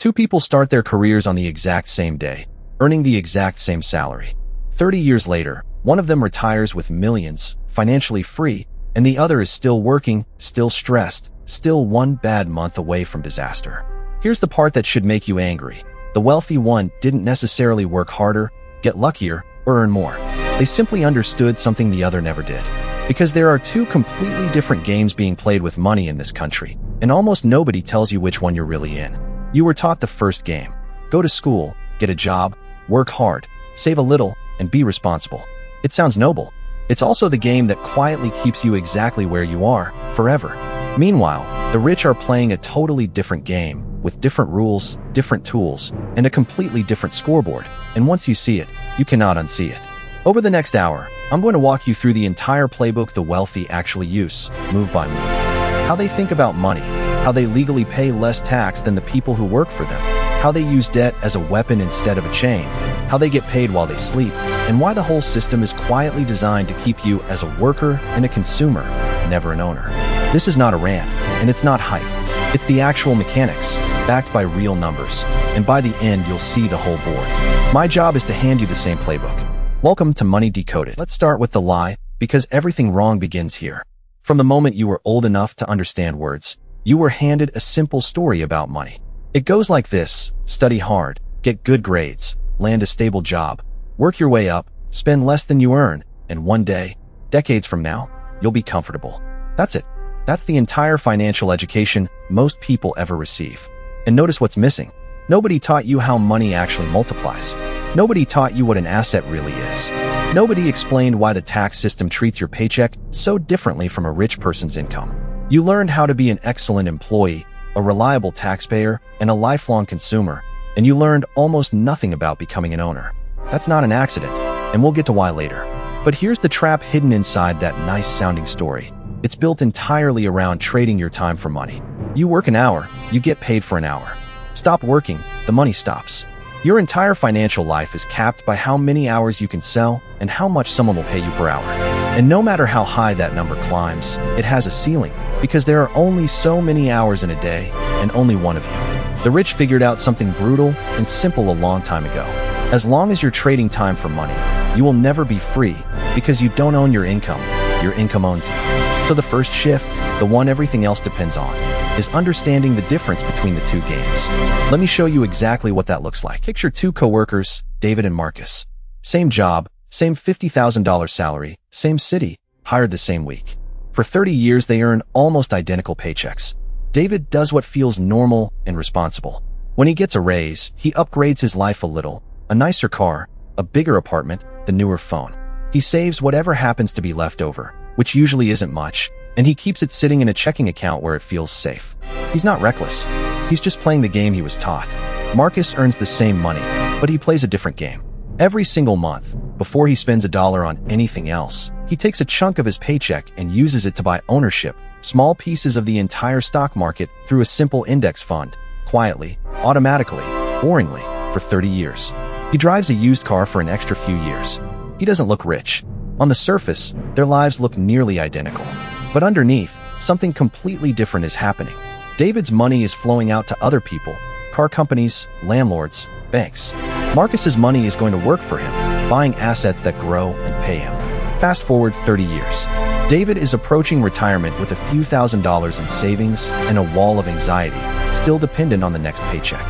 Two people start their careers on the exact same day, earning the exact same salary. 30 years later, one of them retires with millions, financially free, and the other is still working, still stressed, still one bad month away from disaster. Here's the part that should make you angry. The wealthy one didn't necessarily work harder, get luckier, or earn more. They simply understood something the other never did. Because there are two completely different games being played with money in this country, and almost nobody tells you which one you're really in. You were taught the first game. Go to school, get a job, work hard, save a little, and be responsible. It sounds noble. It's also the game that quietly keeps you exactly where you are, forever. Meanwhile, the rich are playing a totally different game, with different rules, different tools, and a completely different scoreboard. And once you see it, you cannot unsee it. Over the next hour, I'm going to walk you through the entire playbook the wealthy actually use, move by move. How they think about money, how they legally pay less tax than the people who work for them, how they use debt as a weapon instead of a chain, how they get paid while they sleep, and why the whole system is quietly designed to keep you as a worker and a consumer, never an owner. This is not a rant, and it's not hype. It's the actual mechanics, backed by real numbers, and by the end you'll see the whole board. My job is to hand you the same playbook. Welcome to Money Decoded. Let's start with the lie, because everything wrong begins here. From the moment you were old enough to understand words, you were handed a simple story about money. It goes like this: study hard, get good grades, land a stable job, work your way up, spend less than you earn, and one day, decades from now, you'll be comfortable. That's it. That's the entire financial education most people ever receive. And notice what's missing. Nobody taught you how money actually multiplies. Nobody taught you what an asset really is. Nobody explained why the tax system treats your paycheck so differently from a rich person's income. You learned how to be an excellent employee, a reliable taxpayer, and a lifelong consumer, and you learned almost nothing about becoming an owner. That's not an accident, and we'll get to why later. But here's the trap hidden inside that nice-sounding story. It's built entirely around trading your time for money. You work an hour, you get paid for an hour. Stop working, the money stops. Your entire financial life is capped by how many hours you can sell and how much someone will pay you per hour. And no matter how high that number climbs, it has a ceiling, because there are only so many hours in a day, and only one of you. The rich figured out something brutal and simple a long time ago. As long as you're trading time for money, you will never be free, because you don't own your income owns you. So the first shift, the one everything else depends on, is understanding the difference between the two games. Let me show you exactly what that looks like. Picture two co-workers, David and Marcus. Same job, same $50,000 salary, same city, hired the same week. For 30 years, they earn almost identical paychecks. David does what feels normal and responsible. When he gets a raise, he upgrades his life a little, a nicer car, a bigger apartment, the newer phone. He saves whatever happens to be left over, which usually isn't much, and he keeps it sitting in a checking account where it feels safe. He's not reckless. He's just playing the game he was taught. Marcus earns the same money, but he plays a different game. Every single month, before he spends $1 on anything else, he takes a chunk of his paycheck and uses it to buy ownership, small pieces of the entire stock market through a simple index fund, quietly, automatically, boringly, for 30 years. He drives a used car for an extra few years. He doesn't look rich. On the surface, their lives look nearly identical. But underneath, something completely different is happening. David's money is flowing out to other people, car companies, landlords, banks. Marcus's money is going to work for him, buying assets that grow and pay him. Fast forward 30 years. David is approaching retirement with a few $1,000s in savings and a wall of anxiety, still dependent on the next paycheck.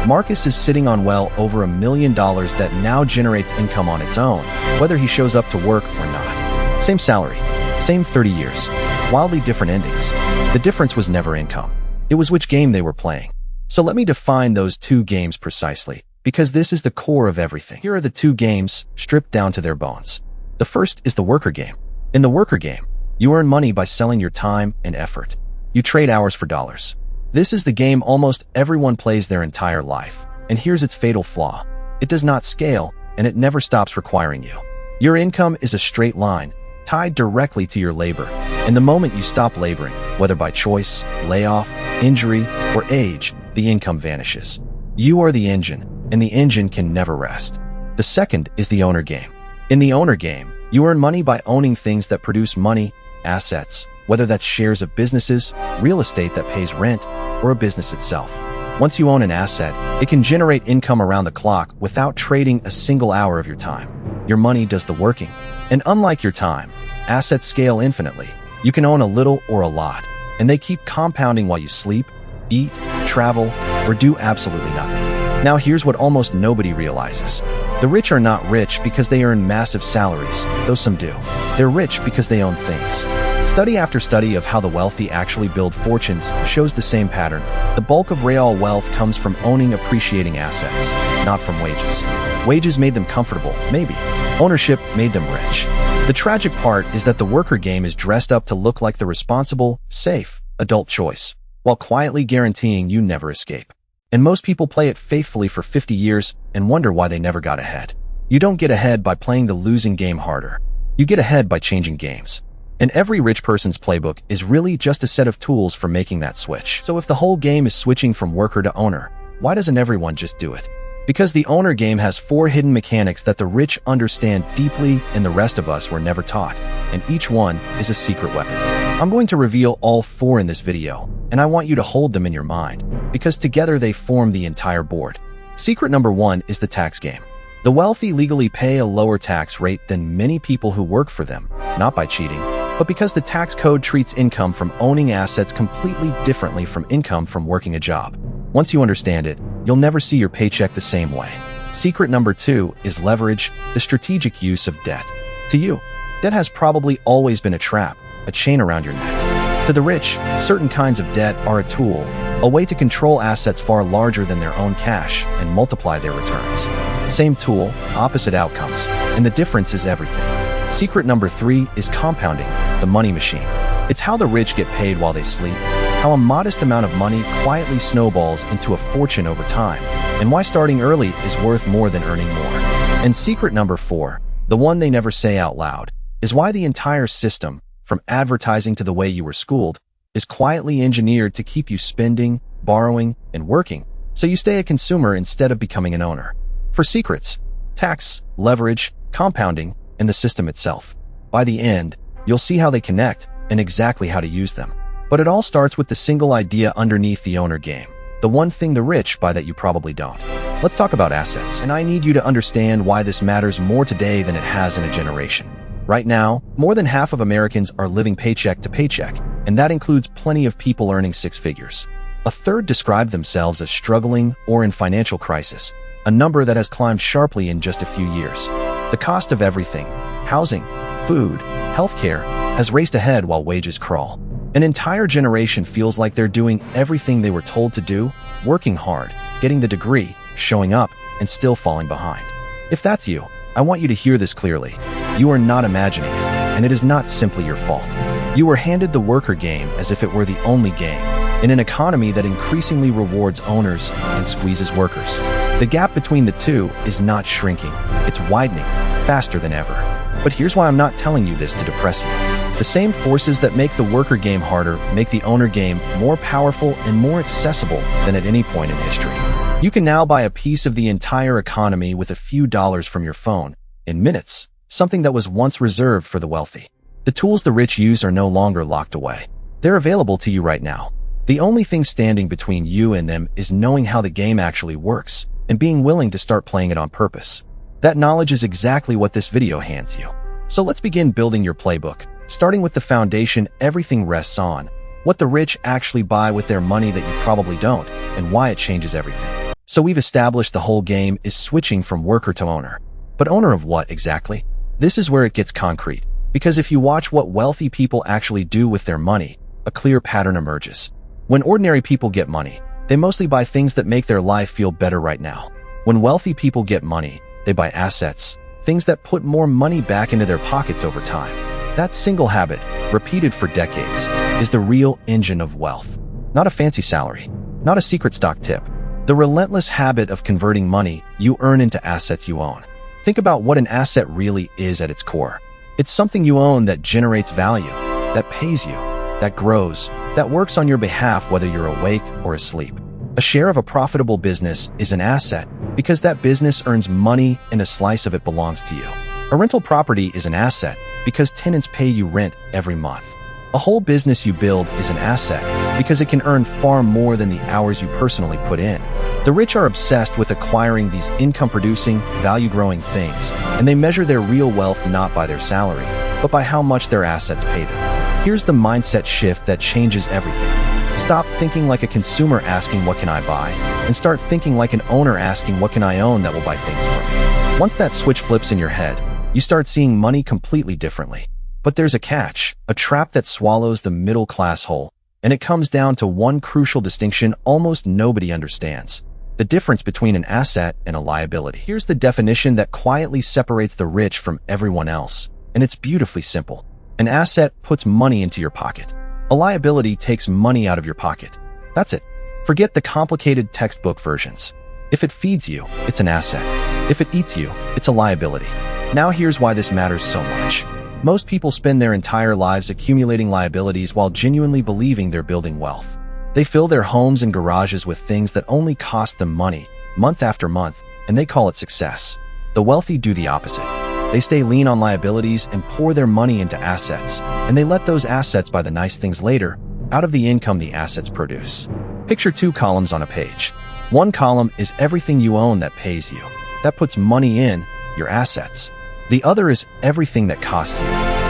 Marcus is sitting on well over $1 million that now generates income on its own, whether he shows up to work or not. Same salary, same 30 years, wildly different endings. The difference was never income. It was which game they were playing. So let me define those two games precisely, because this is the core of everything. Here are the two games, stripped down to their bones. The first is the worker game. In the worker game, you earn money by selling your time and effort. You trade hours for dollars. This is the game almost everyone plays their entire life. And here's its fatal flaw. It does not scale, and it never stops requiring you. Your income is a straight line, tied directly to your labor. And the moment you stop laboring, whether by choice, layoff, injury, or age, the income vanishes. You are the engine, and the engine can never rest. The second is the owner game. In the owner game, you earn money by owning things that produce money, assets, whether that's shares of businesses, real estate that pays rent, or a business itself. Once you own an asset, it can generate income around the clock without trading a single hour of your time. Your money does the working. And unlike your time, assets scale infinitely. You can own a little or a lot, and they keep compounding while you sleep, eat, travel, or do absolutely nothing. Now here's what almost nobody realizes. The rich are not rich because they earn massive salaries, though some do. They're rich because they own things. Study after study of how the wealthy actually build fortunes shows the same pattern. The bulk of real wealth comes from owning appreciating assets, not from wages. Wages made them comfortable, maybe. Ownership made them rich. The tragic part is that the worker game is dressed up to look like the responsible, safe, adult choice, while quietly guaranteeing you never escape. And most people play it faithfully for 50 years and wonder why they never got ahead. You don't get ahead by playing the losing game harder. You get ahead by changing games. And every rich person's playbook is really just a set of tools for making that switch. So if the whole game is switching from worker to owner, why doesn't everyone just do it? Because the owner game has 4 hidden mechanics that the rich understand deeply and the rest of us were never taught, and each one is a secret weapon. I'm going to reveal all 4 in this video, and I want you to hold them in your mind, because together they form the entire board. Secret number 1 is the tax game. The wealthy legally pay a lower tax rate than many people who work for them, not by cheating, but because the tax code treats income from owning assets completely differently from income from working a job. Once you understand it, you'll never see your paycheck the same way. Secret number 2 is leverage, the strategic use of debt. To you, debt has probably always been a trap, a chain around your neck. To the rich, certain kinds of debt are a tool, a way to control assets far larger than their own cash and multiply their returns. Same tool, opposite outcomes, and the difference is everything. Secret number 3 is compounding, the money machine. It's how the rich get paid while they sleep, how a modest amount of money quietly snowballs into a fortune over time, and why starting early is worth more than earning more. And secret number 4, the one they never say out loud, is why the entire system, from advertising to the way you were schooled, is quietly engineered to keep you spending, borrowing, and working, so you stay a consumer instead of becoming an owner. For secrets, tax, leverage, compounding, and the system itself. By the end, you'll see how they connect and exactly how to use them. But it all starts with the single idea underneath the owner game, the one thing the rich buy that you probably don't. Let's talk about assets, and I need you to understand why this matters more today than it has in a generation. Right now, more than half of Americans are living paycheck to paycheck, and that includes plenty of people earning 6 figures. A third describe themselves as struggling or in financial crisis, a number that has climbed sharply in just a few years. The cost of everything, housing, food, healthcare, has raced ahead while wages crawl. An entire generation feels like they're doing everything they were told to do, working hard, getting the degree, showing up, and still falling behind. If that's you, I want you to hear this clearly. You are not imagining it, and it is not simply your fault. You were handed the worker game as if it were the only game, in an economy that increasingly rewards owners and squeezes workers. The gap between the two is not shrinking, it's widening, faster than ever. But here's why I'm not telling you this to depress you. The same forces that make the worker game harder make the owner game more powerful and more accessible than at any point in history. You can now buy a piece of the entire economy with a few dollars from your phone, in minutes, something that was once reserved for the wealthy. The tools the rich use are no longer locked away. They're available to you right now. The only thing standing between you and them is knowing how the game actually works and being willing to start playing it on purpose. That knowledge is exactly what this video hands you. So let's begin building your playbook, starting with the foundation everything rests on, what the rich actually buy with their money that you probably don't, and why it changes everything. So we've established the whole game is switching from worker to owner. But owner of what exactly? This is where it gets concrete, because if you watch what wealthy people actually do with their money, a clear pattern emerges. When ordinary people get money, they mostly buy things that make their life feel better right now. When wealthy people get money, they buy assets, things that put more money back into their pockets over time. That single habit, repeated for decades, is the real engine of wealth. Not a fancy salary, not a secret stock tip. The relentless habit of converting money you earn into assets you own. Think about what an asset really is at its core. It's something you own that generates value, that pays you, that grows, that works on your behalf whether you're awake or asleep. A share of a profitable business is an asset because that business earns money and a slice of it belongs to you. A rental property is an asset because tenants pay you rent every month. A whole business you build is an asset because it can earn far more than the hours you personally put in. The rich are obsessed with acquiring these income-producing, value-growing things, and they measure their real wealth not by their salary, but by how much their assets pay them. Here's the mindset shift that changes everything. Stop thinking like a consumer asking what can I buy, and start thinking like an owner asking what can I own that will buy things for me. Once that switch flips in your head, you start seeing money completely differently. But there's a catch, a trap that swallows the middle class whole, and it comes down to one crucial distinction almost nobody understands: the difference between an asset and a liability. Here's the definition that quietly separates the rich from everyone else, and it's beautifully simple. An asset puts money into your pocket. A liability takes money out of your pocket. That's it. Forget the complicated textbook versions. If it feeds you, it's an asset. If it eats you, it's a liability. Now here's why this matters so much. Most people spend their entire lives accumulating liabilities while genuinely believing they're building wealth. They fill their homes and garages with things that only cost them money, month after month, and they call it success. The wealthy do the opposite. They stay lean on liabilities and pour their money into assets, and they let those assets buy the nice things later, out of the income the assets produce. Picture two columns on a page. One column is everything you own that pays you, that puts money in, your assets. The other is everything that costs you,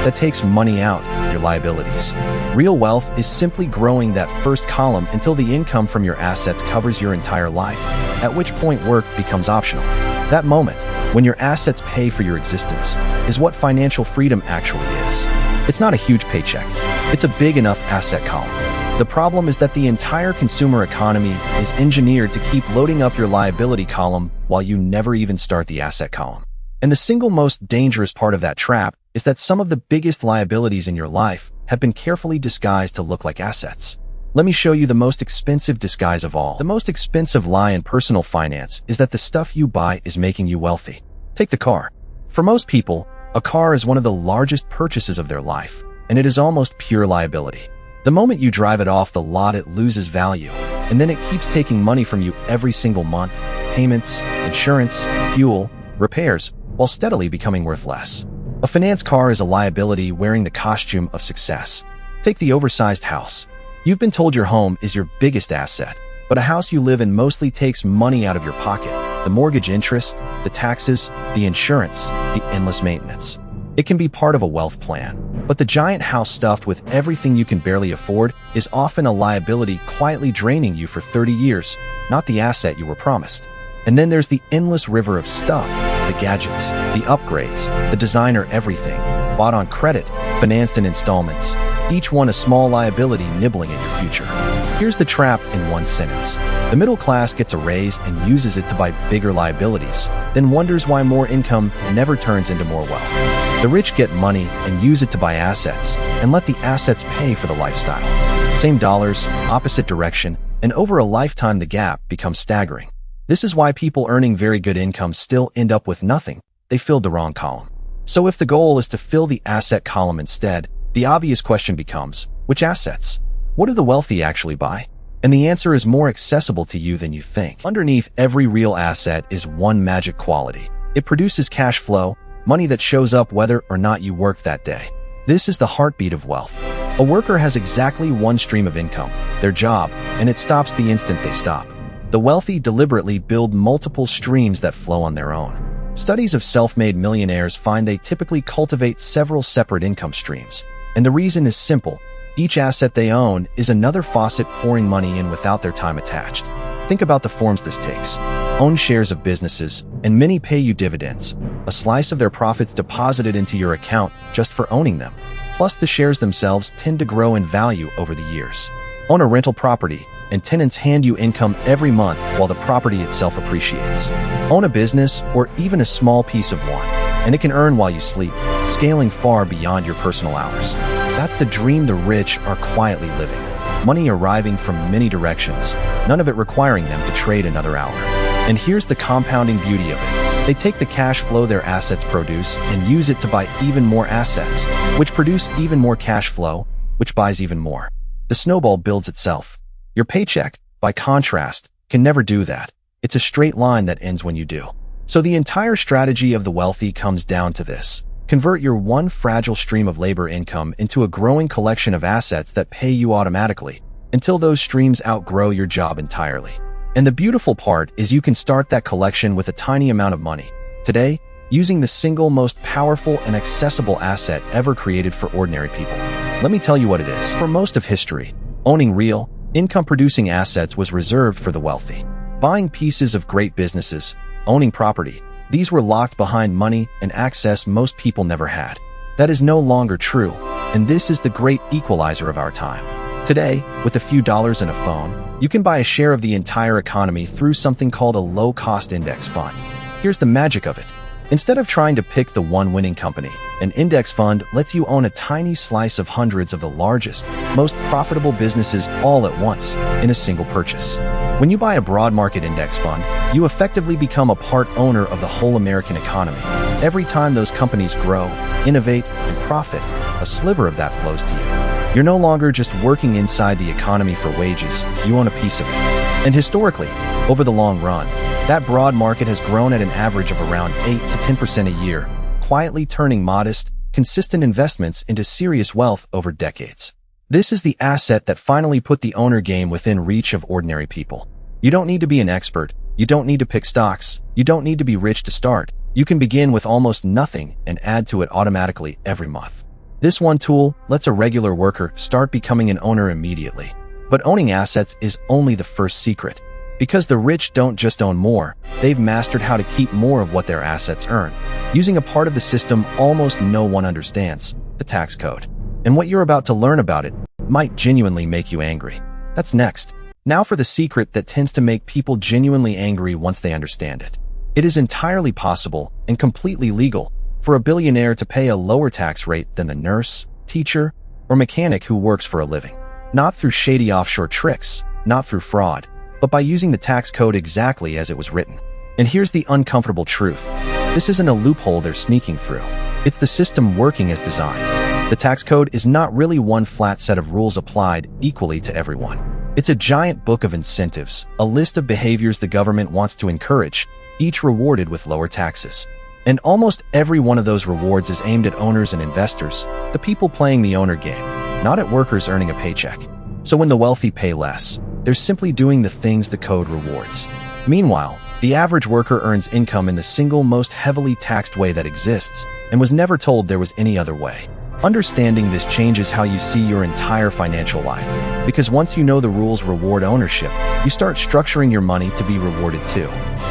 that takes money out, your liabilities. Real wealth is simply growing that first column until the income from your assets covers your entire life, at which point work becomes optional. That moment, when your assets pay for your existence, is what financial freedom actually is. It's not a huge paycheck. It's a big enough asset column. The problem is that the entire consumer economy is engineered to keep loading up your liability column while you never even start the asset column. And the single most dangerous part of that trap is that some of the biggest liabilities in your life have been carefully disguised to look like assets. Let me show you the most expensive disguise of all. The most expensive lie in personal finance is that the stuff you buy is making you wealthy. Take the car. For most people, a car is one of the largest purchases of their life, and it is almost pure liability. The moment you drive it off the lot, it loses value, and then it keeps taking money from you every single month: payments, insurance, fuel, repairs, while steadily becoming worth less. A finance car is a liability wearing the costume of success. Take the oversized house. You've been told your home is your biggest asset, but a house you live in mostly takes money out of your pocket: the mortgage interest, the taxes, the insurance, the endless maintenance. It can be part of a wealth plan, but the giant house stuffed with everything you can barely afford is often a liability quietly draining you for 30 years, not the asset you were promised. And then there's the endless river of stuff: the gadgets, the upgrades, the designer everything, bought on credit, financed in installments, each one a small liability nibbling at your future. Here's the trap in one sentence. The middle class gets a raise and uses it to buy bigger liabilities, then wonders why more income never turns into more wealth. The rich get money and use it to buy assets, and let the assets pay for the lifestyle. Same dollars, opposite direction, and over a lifetime the gap becomes staggering. This is why people earning very good income still end up with nothing. They filled the wrong column. So if the goal is to fill the asset column instead, the obvious question becomes, which assets? What do the wealthy actually buy? And the answer is more accessible to you than you think. Underneath every real asset is one magic quality. It produces cash flow, money that shows up whether or not you work that day. This is the heartbeat of wealth. A worker has exactly one stream of income, their job, and it stops the instant they stop. The wealthy deliberately build multiple streams that flow on their own. Studies of self-made millionaires find they typically cultivate several separate income streams. And the reason is simple: each asset they own is another faucet pouring money in without their time attached. Think about the forms this takes. Own shares of businesses, and many pay you dividends, a slice of their profits deposited into your account just for owning them. Plus, the shares themselves tend to grow in value over the years. Own a rental property, and tenants hand you income every month while the property itself appreciates. Own a business, or even a small piece of one, and it can earn while you sleep, scaling far beyond your personal hours. That's the dream the rich are quietly living. Money arriving from many directions, none of it requiring them to trade another hour. And here's the compounding beauty of it. They take the cash flow their assets produce and use it to buy even more assets, which produce even more cash flow, which buys even more. The snowball builds itself. Your paycheck, by contrast, can never do that. It's a straight line that ends when you do. So the entire strategy of the wealthy comes down to this: Convert your one fragile stream of labor income into a growing collection of assets that pay you automatically until those streams outgrow your job entirely. And the beautiful part is you can start that collection with a tiny amount of money today, using the single most powerful and accessible asset ever created for ordinary people. Let me tell you what it is. For most of history, owning real, income-producing assets was reserved for the wealthy. Buying pieces of great businesses, owning property, these were locked behind money and access most people never had. That is no longer true, and this is the great equalizer of our time. Today, with a few dollars and a phone, you can buy a share of the entire economy through something called a low-cost index fund. Here's the magic of it. Instead of trying to pick the one winning company, an index fund lets you own a tiny slice of hundreds of the largest, most profitable businesses all at once in a single purchase. When you buy a broad market index fund, you effectively become a part owner of the whole American economy. Every time those companies grow, innovate, and profit, a sliver of that flows to you. You're no longer just working inside the economy for wages, you own a piece of it. And historically, over the long run, that broad market has grown at an average of around 8 to 10% a year, quietly turning modest, consistent investments into serious wealth over decades. This is the asset that finally put the owner game within reach of ordinary people. You don't need to be an expert, you don't need to pick stocks, you don't need to be rich to start. You can begin with almost nothing and add to it automatically every month. This one tool lets a regular worker start becoming an owner immediately. But owning assets is only the first secret. Because the rich don't just own more, they've mastered how to keep more of what their assets earn, using a part of the system almost no one understands, the tax code. And what you're about to learn about it might genuinely make you angry. That's next. Now for the secret that tends to make people genuinely angry once they understand it. It is entirely possible and completely legal for a billionaire to pay a lower tax rate than the nurse, teacher, or mechanic who works for a living. Not through shady offshore tricks, not through fraud, but by using the tax code exactly as it was written. And here's the uncomfortable truth. This isn't a loophole they're sneaking through. It's the system working as designed. The tax code is not really one flat set of rules applied equally to everyone. It's a giant book of incentives, a list of behaviors the government wants to encourage, each rewarded with lower taxes. And almost every one of those rewards is aimed at owners and investors, the people playing the owner game, not at workers earning a paycheck. So when the wealthy pay less, they're simply doing the things the code rewards. Meanwhile, the average worker earns income in the single most heavily taxed way that exists, and was never told there was any other way. Understanding this changes how you see your entire financial life, because once you know the rules reward ownership, you start structuring your money to be rewarded too.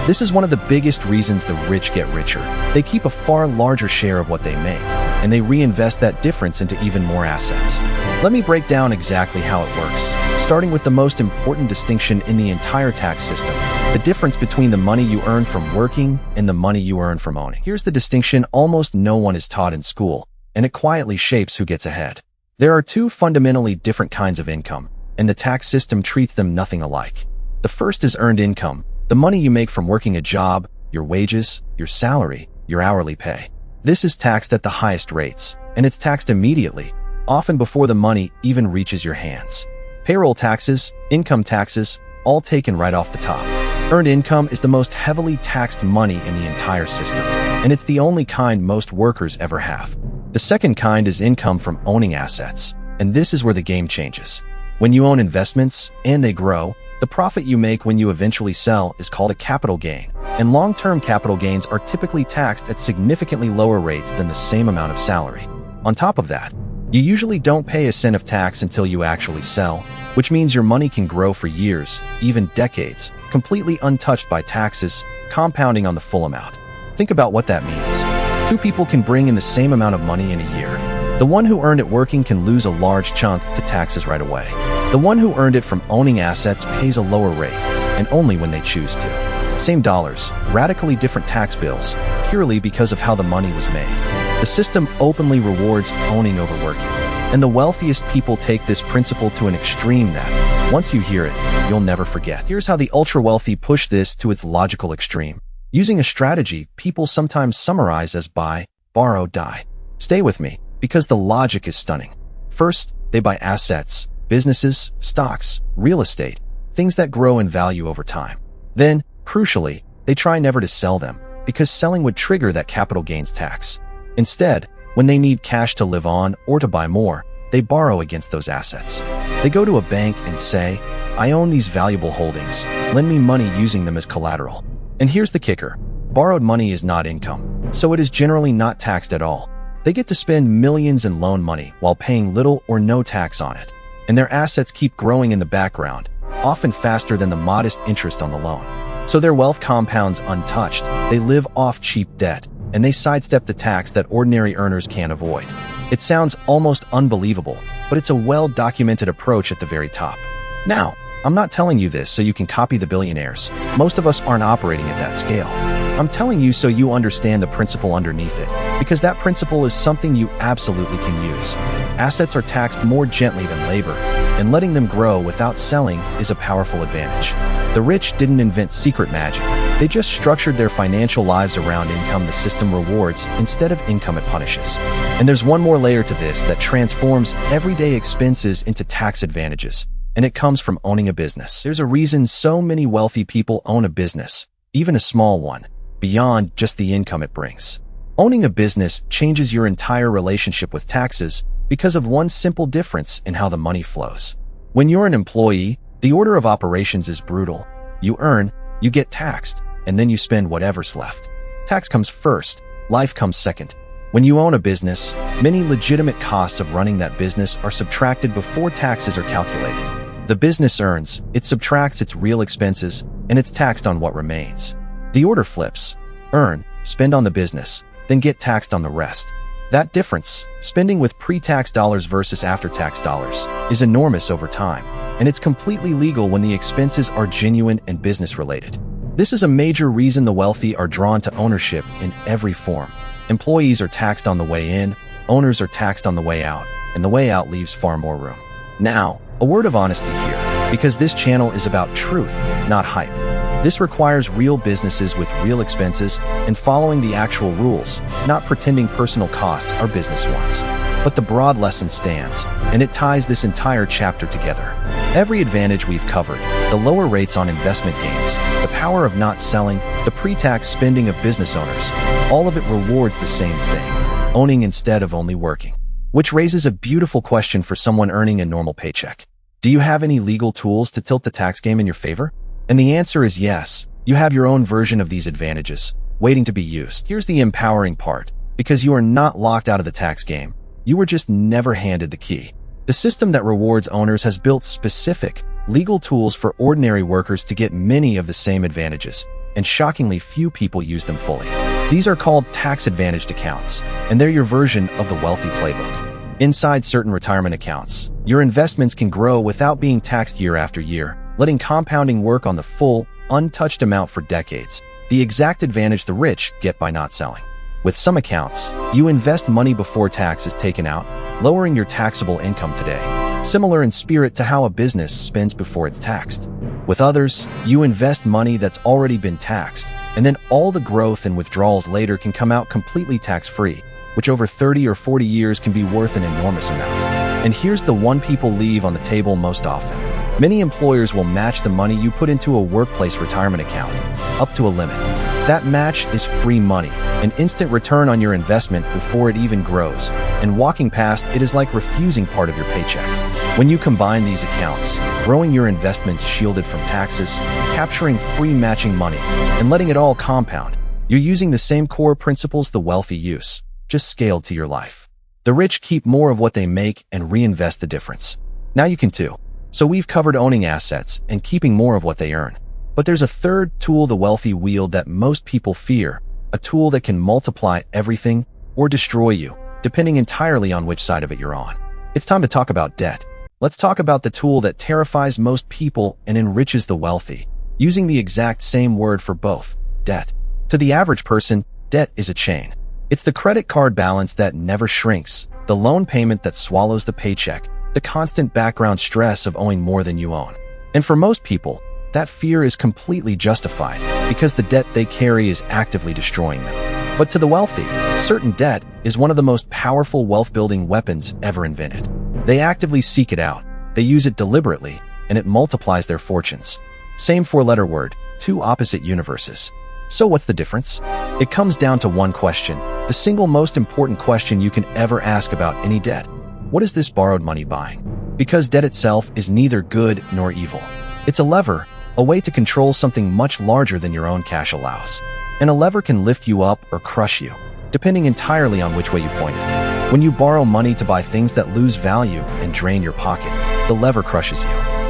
This is one of the biggest reasons the rich get richer. They keep a far larger share of what they make, and they reinvest that difference into even more assets. Let me break down exactly how it works, starting with the most important distinction in the entire tax system, the difference between the money you earn from working and the money you earn from owning. Here's the distinction almost no one is taught in school, and it quietly shapes who gets ahead. There are two fundamentally different kinds of income, and the tax system treats them nothing alike. The first is earned income, the money you make from working a job, your wages, your salary, your hourly pay. This is taxed at the highest rates, and it's taxed immediately, often before the money even reaches your hands. Payroll taxes, income taxes, all taken right off the top. Earned income is the most heavily taxed money in the entire system, and it's the only kind most workers ever have. The second kind is income from owning assets, and this is where the game changes. When you own investments, and they grow, the profit you make when you eventually sell is called a capital gain, and long-term capital gains are typically taxed at significantly lower rates than the same amount of salary. On top of that, you usually don't pay a cent of tax until you actually sell, which means your money can grow for years, even decades, completely untouched by taxes, compounding on the full amount. Think about what that means. Two people can bring in the same amount of money in a year. The one who earned it working can lose a large chunk to taxes right away. The one who earned it from owning assets pays a lower rate, and only when they choose to. Same dollars, radically different tax bills, purely because of how the money was made. The system openly rewards owning over working, and the wealthiest people take this principle to an extreme that, once you hear it, you'll never forget. Here's how the ultra-wealthy push this to its logical extreme, using a strategy people sometimes summarize as buy, borrow, die. Stay with me, because the logic is stunning. First, they buy assets, businesses, stocks, real estate, things that grow in value over time. Then, crucially, they try never to sell them, because selling would trigger that capital gains tax. Instead, when they need cash to live on or to buy more, they borrow against those assets. They go to a bank and say, "I own these valuable holdings. Lend me money using them as collateral." And here's the kicker. Borrowed money is not income, so it is generally not taxed at all. They get to spend millions in loan money while paying little or no tax on it. And their assets keep growing in the background, often faster than the modest interest on the loan. So their wealth compounds untouched. They live off cheap debt, and they sidestep the tax that ordinary earners can't avoid. It sounds almost unbelievable, but it's a well-documented approach at the very top. Now, I'm not telling you this so you can copy the billionaires. Most of us aren't operating at that scale. I'm telling you so you understand the principle underneath it, because that principle is something you absolutely can use. Assets are taxed more gently than labor, and letting them grow without selling is a powerful advantage. The rich didn't invent secret magic. They just structured their financial lives around income the system rewards instead of income it punishes. And there's one more layer to this that transforms everyday expenses into tax advantages, and it comes from owning a business. There's a reason so many wealthy people own a business, even a small one, beyond just the income it brings. Owning a business changes your entire relationship with taxes because of one simple difference in how the money flows. When you're an employee, the order of operations is brutal. You earn, you get taxed, and then you spend whatever's left. Tax comes first, life comes second. When you own a business, many legitimate costs of running that business are subtracted before taxes are calculated. The business earns, it subtracts its real expenses, and it's taxed on what remains. The order flips: earn, spend on the business, then get taxed on the rest. That difference, spending with pre-tax dollars versus after-tax dollars, is enormous over time, and it's completely legal when the expenses are genuine and business-related. This is a major reason the wealthy are drawn to ownership in every form. Employees are taxed on the way in, owners are taxed on the way out, and the way out leaves far more room. Now, a word of honesty here, because this channel is about truth, not hype. This requires real businesses with real expenses and following the actual rules, not pretending personal costs are business ones. But the broad lesson stands, and it ties this entire chapter together. Every advantage we've covered, the lower rates on investment gains, the power of not selling, the pre-tax spending of business owners, all of it rewards the same thing: owning instead of only working. Which raises a beautiful question for someone earning a normal paycheck. Do you have any legal tools to tilt the tax game in your favor? And the answer is yes. You have your own version of these advantages, waiting to be used. Here's the empowering part. Because you are not locked out of the tax game, you were just never handed the key. The system that rewards owners has built specific, legal tools for ordinary workers to get many of the same advantages, and shockingly few people use them fully. These are called tax-advantaged accounts, and they're your version of the wealthy playbook. Inside certain retirement accounts, your investments can grow without being taxed year after year, letting compounding work on the full, untouched amount for decades, the exact advantage the rich get by not selling. With some accounts, you invest money before tax is taken out, lowering your taxable income today, similar in spirit to how a business spends before it's taxed. With others, you invest money that's already been taxed, and then all the growth and withdrawals later can come out completely tax-free, which over 30 or 40 years can be worth an enormous amount. And here's the one people leave on the table most often. Many employers will match the money you put into a workplace retirement account, up to a limit. That match is free money, an instant return on your investment before it even grows, and walking past it is like refusing part of your paycheck. When you combine these accounts, growing your investments shielded from taxes, capturing free matching money, and letting it all compound, you're using the same core principles the wealthy use, just scaled to your life. The rich keep more of what they make and reinvest the difference. Now you can too. So we've covered owning assets and keeping more of what they earn. But there's a third tool the wealthy wield that most people fear, a tool that can multiply everything or destroy you, depending entirely on which side of it you're on. It's time to talk about debt. Let's talk about the tool that terrifies most people and enriches the wealthy, using the exact same word for both: debt. To the average person, debt is a chain. It's the credit card balance that never shrinks, the loan payment that swallows the paycheck, the constant background stress of owing more than you own. And for most people, that fear is completely justified because the debt they carry is actively destroying them. But to the wealthy, certain debt is one of the most powerful wealth-building weapons ever invented. They actively seek it out, they use it deliberately, and it multiplies their fortunes. Same four-letter word, two opposite universes. So what's the difference? It comes down to one question: The single most important question you can ever ask about any debt. What is this borrowed money buying? Because debt itself is neither good nor evil. It's a lever, a way to control something much larger than your own cash allows. And a lever can lift you up or crush you, depending entirely on which way you point it. When you borrow money to buy things that lose value and drain your pocket, the lever crushes you.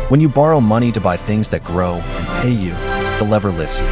When you borrow money to buy things that grow and pay you, the lever lifts you.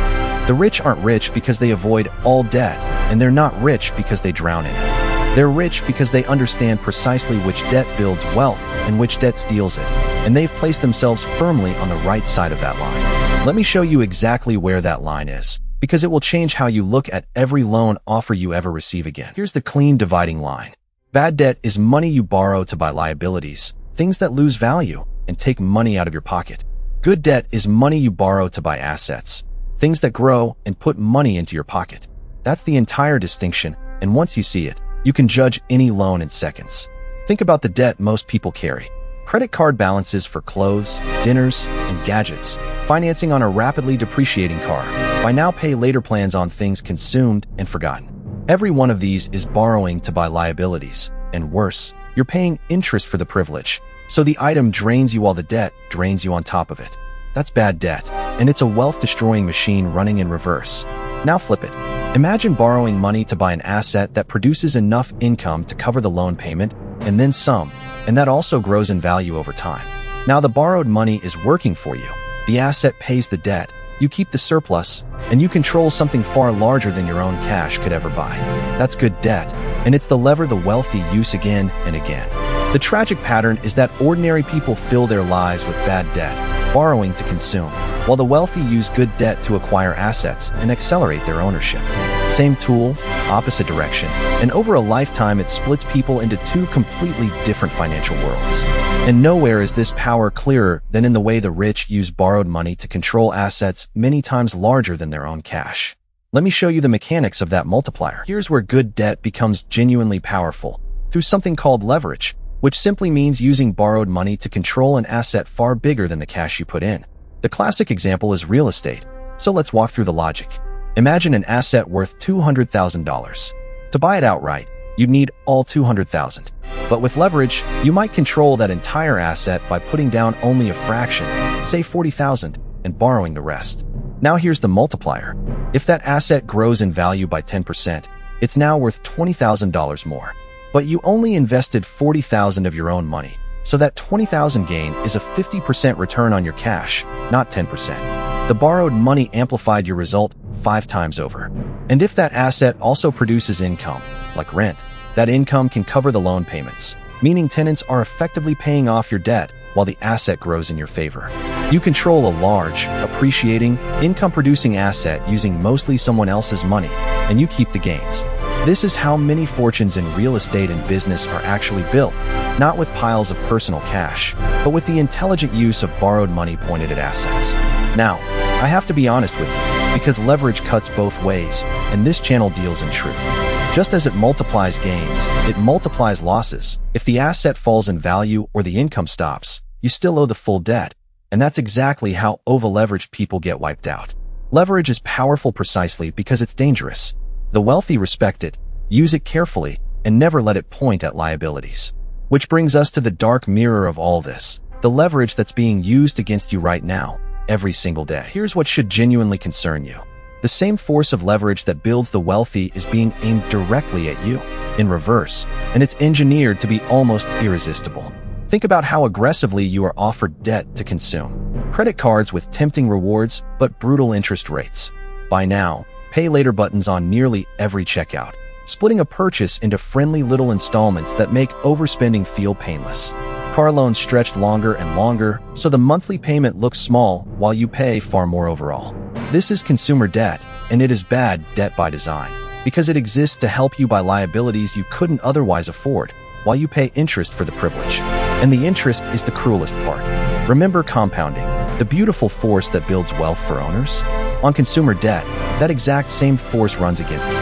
The rich aren't rich because they avoid all debt, and they're not rich because they drown in it. They're rich because they understand precisely which debt builds wealth and which debt steals it, and they've placed themselves firmly on the right side of that line. Let me show you exactly where that line is, because it will change how you look at every loan offer you ever receive again. Here's the clean dividing line. Bad debt is money you borrow to buy liabilities, things that lose value, and take money out of your pocket. Good debt is money you borrow to buy assets, things that grow and put money into your pocket. That's the entire distinction, and once you see it, you can judge any loan in seconds. Think about the debt most people carry. Credit card balances for clothes, dinners, and gadgets, financing on a rapidly depreciating car, buy now pay later plans on things consumed and forgotten. Every one of these is borrowing to buy liabilities, and worse, you're paying interest for the privilege. So the item drains you while the debt drains you on top of it. That's bad debt, and it's a wealth-destroying machine running in reverse. Now flip it. Imagine borrowing money to buy an asset that produces enough income to cover the loan payment, and then some, and that also grows in value over time. Now the borrowed money is working for you. The asset pays the debt, you keep the surplus, and you control something far larger than your own cash could ever buy. That's good debt, and it's the lever the wealthy use again and again. The tragic pattern is that ordinary people fill their lives with bad debt, borrowing to consume, while the wealthy use good debt to acquire assets and accelerate their ownership. Same tool, opposite direction, and over a lifetime it splits people into two completely different financial worlds. And nowhere is this power clearer than in the way the rich use borrowed money to control assets many times larger than their own cash. Let me show you the mechanics of that multiplier. Here's where good debt becomes genuinely powerful, through something called leverage, which simply means using borrowed money to control an asset far bigger than the cash you put in. The classic example is real estate, so let's walk through the logic. Imagine an asset worth $200,000. To buy it outright, you'd need all $200,000. But with leverage, you might control that entire asset by putting down only a fraction, say $40,000, and borrowing the rest. Now here's the multiplier. If that asset grows in value by 10%, it's now worth $20,000 more. But you only invested $40,000 of your own money, so that $20,000 gain is a 50% return on your cash, not 10%. The borrowed money amplified your result 5 times over. And if that asset also produces income, like rent, that income can cover the loan payments, meaning tenants are effectively paying off your debt while the asset grows in your favor. You control a large, appreciating, income-producing asset using mostly someone else's money, and you keep the gains. This is how many fortunes in real estate and business are actually built, not with piles of personal cash, but with the intelligent use of borrowed money pointed at assets. Now, I have to be honest with you, because leverage cuts both ways, and this channel deals in truth. Just as it multiplies gains, it multiplies losses. If the asset falls in value or the income stops, you still owe the full debt, and that's exactly how over-leveraged people get wiped out. Leverage is powerful precisely because it's dangerous. The wealthy respect it, use it carefully, and never let it point at liabilities. Which brings us to the dark mirror of all this, the leverage that's being used against you right now, every single day. Here's what should genuinely concern you. The same force of leverage that builds the wealthy is being aimed directly at you, in reverse, and it's engineered to be almost irresistible. Think about how aggressively you are offered debt to consume. Credit cards with tempting rewards but brutal interest rates. Buy now, pay later buttons on nearly every checkout, splitting a purchase into friendly little installments that make overspending feel painless. Car loans stretched longer and longer, so the monthly payment looks small while you pay far more overall. This is consumer debt, and it is bad debt by design, because it exists to help you buy liabilities you couldn't otherwise afford, while you pay interest for the privilege. And the interest is the cruelest part. Remember compounding, the beautiful force that builds wealth for owners? On consumer debt, that exact same force runs against you.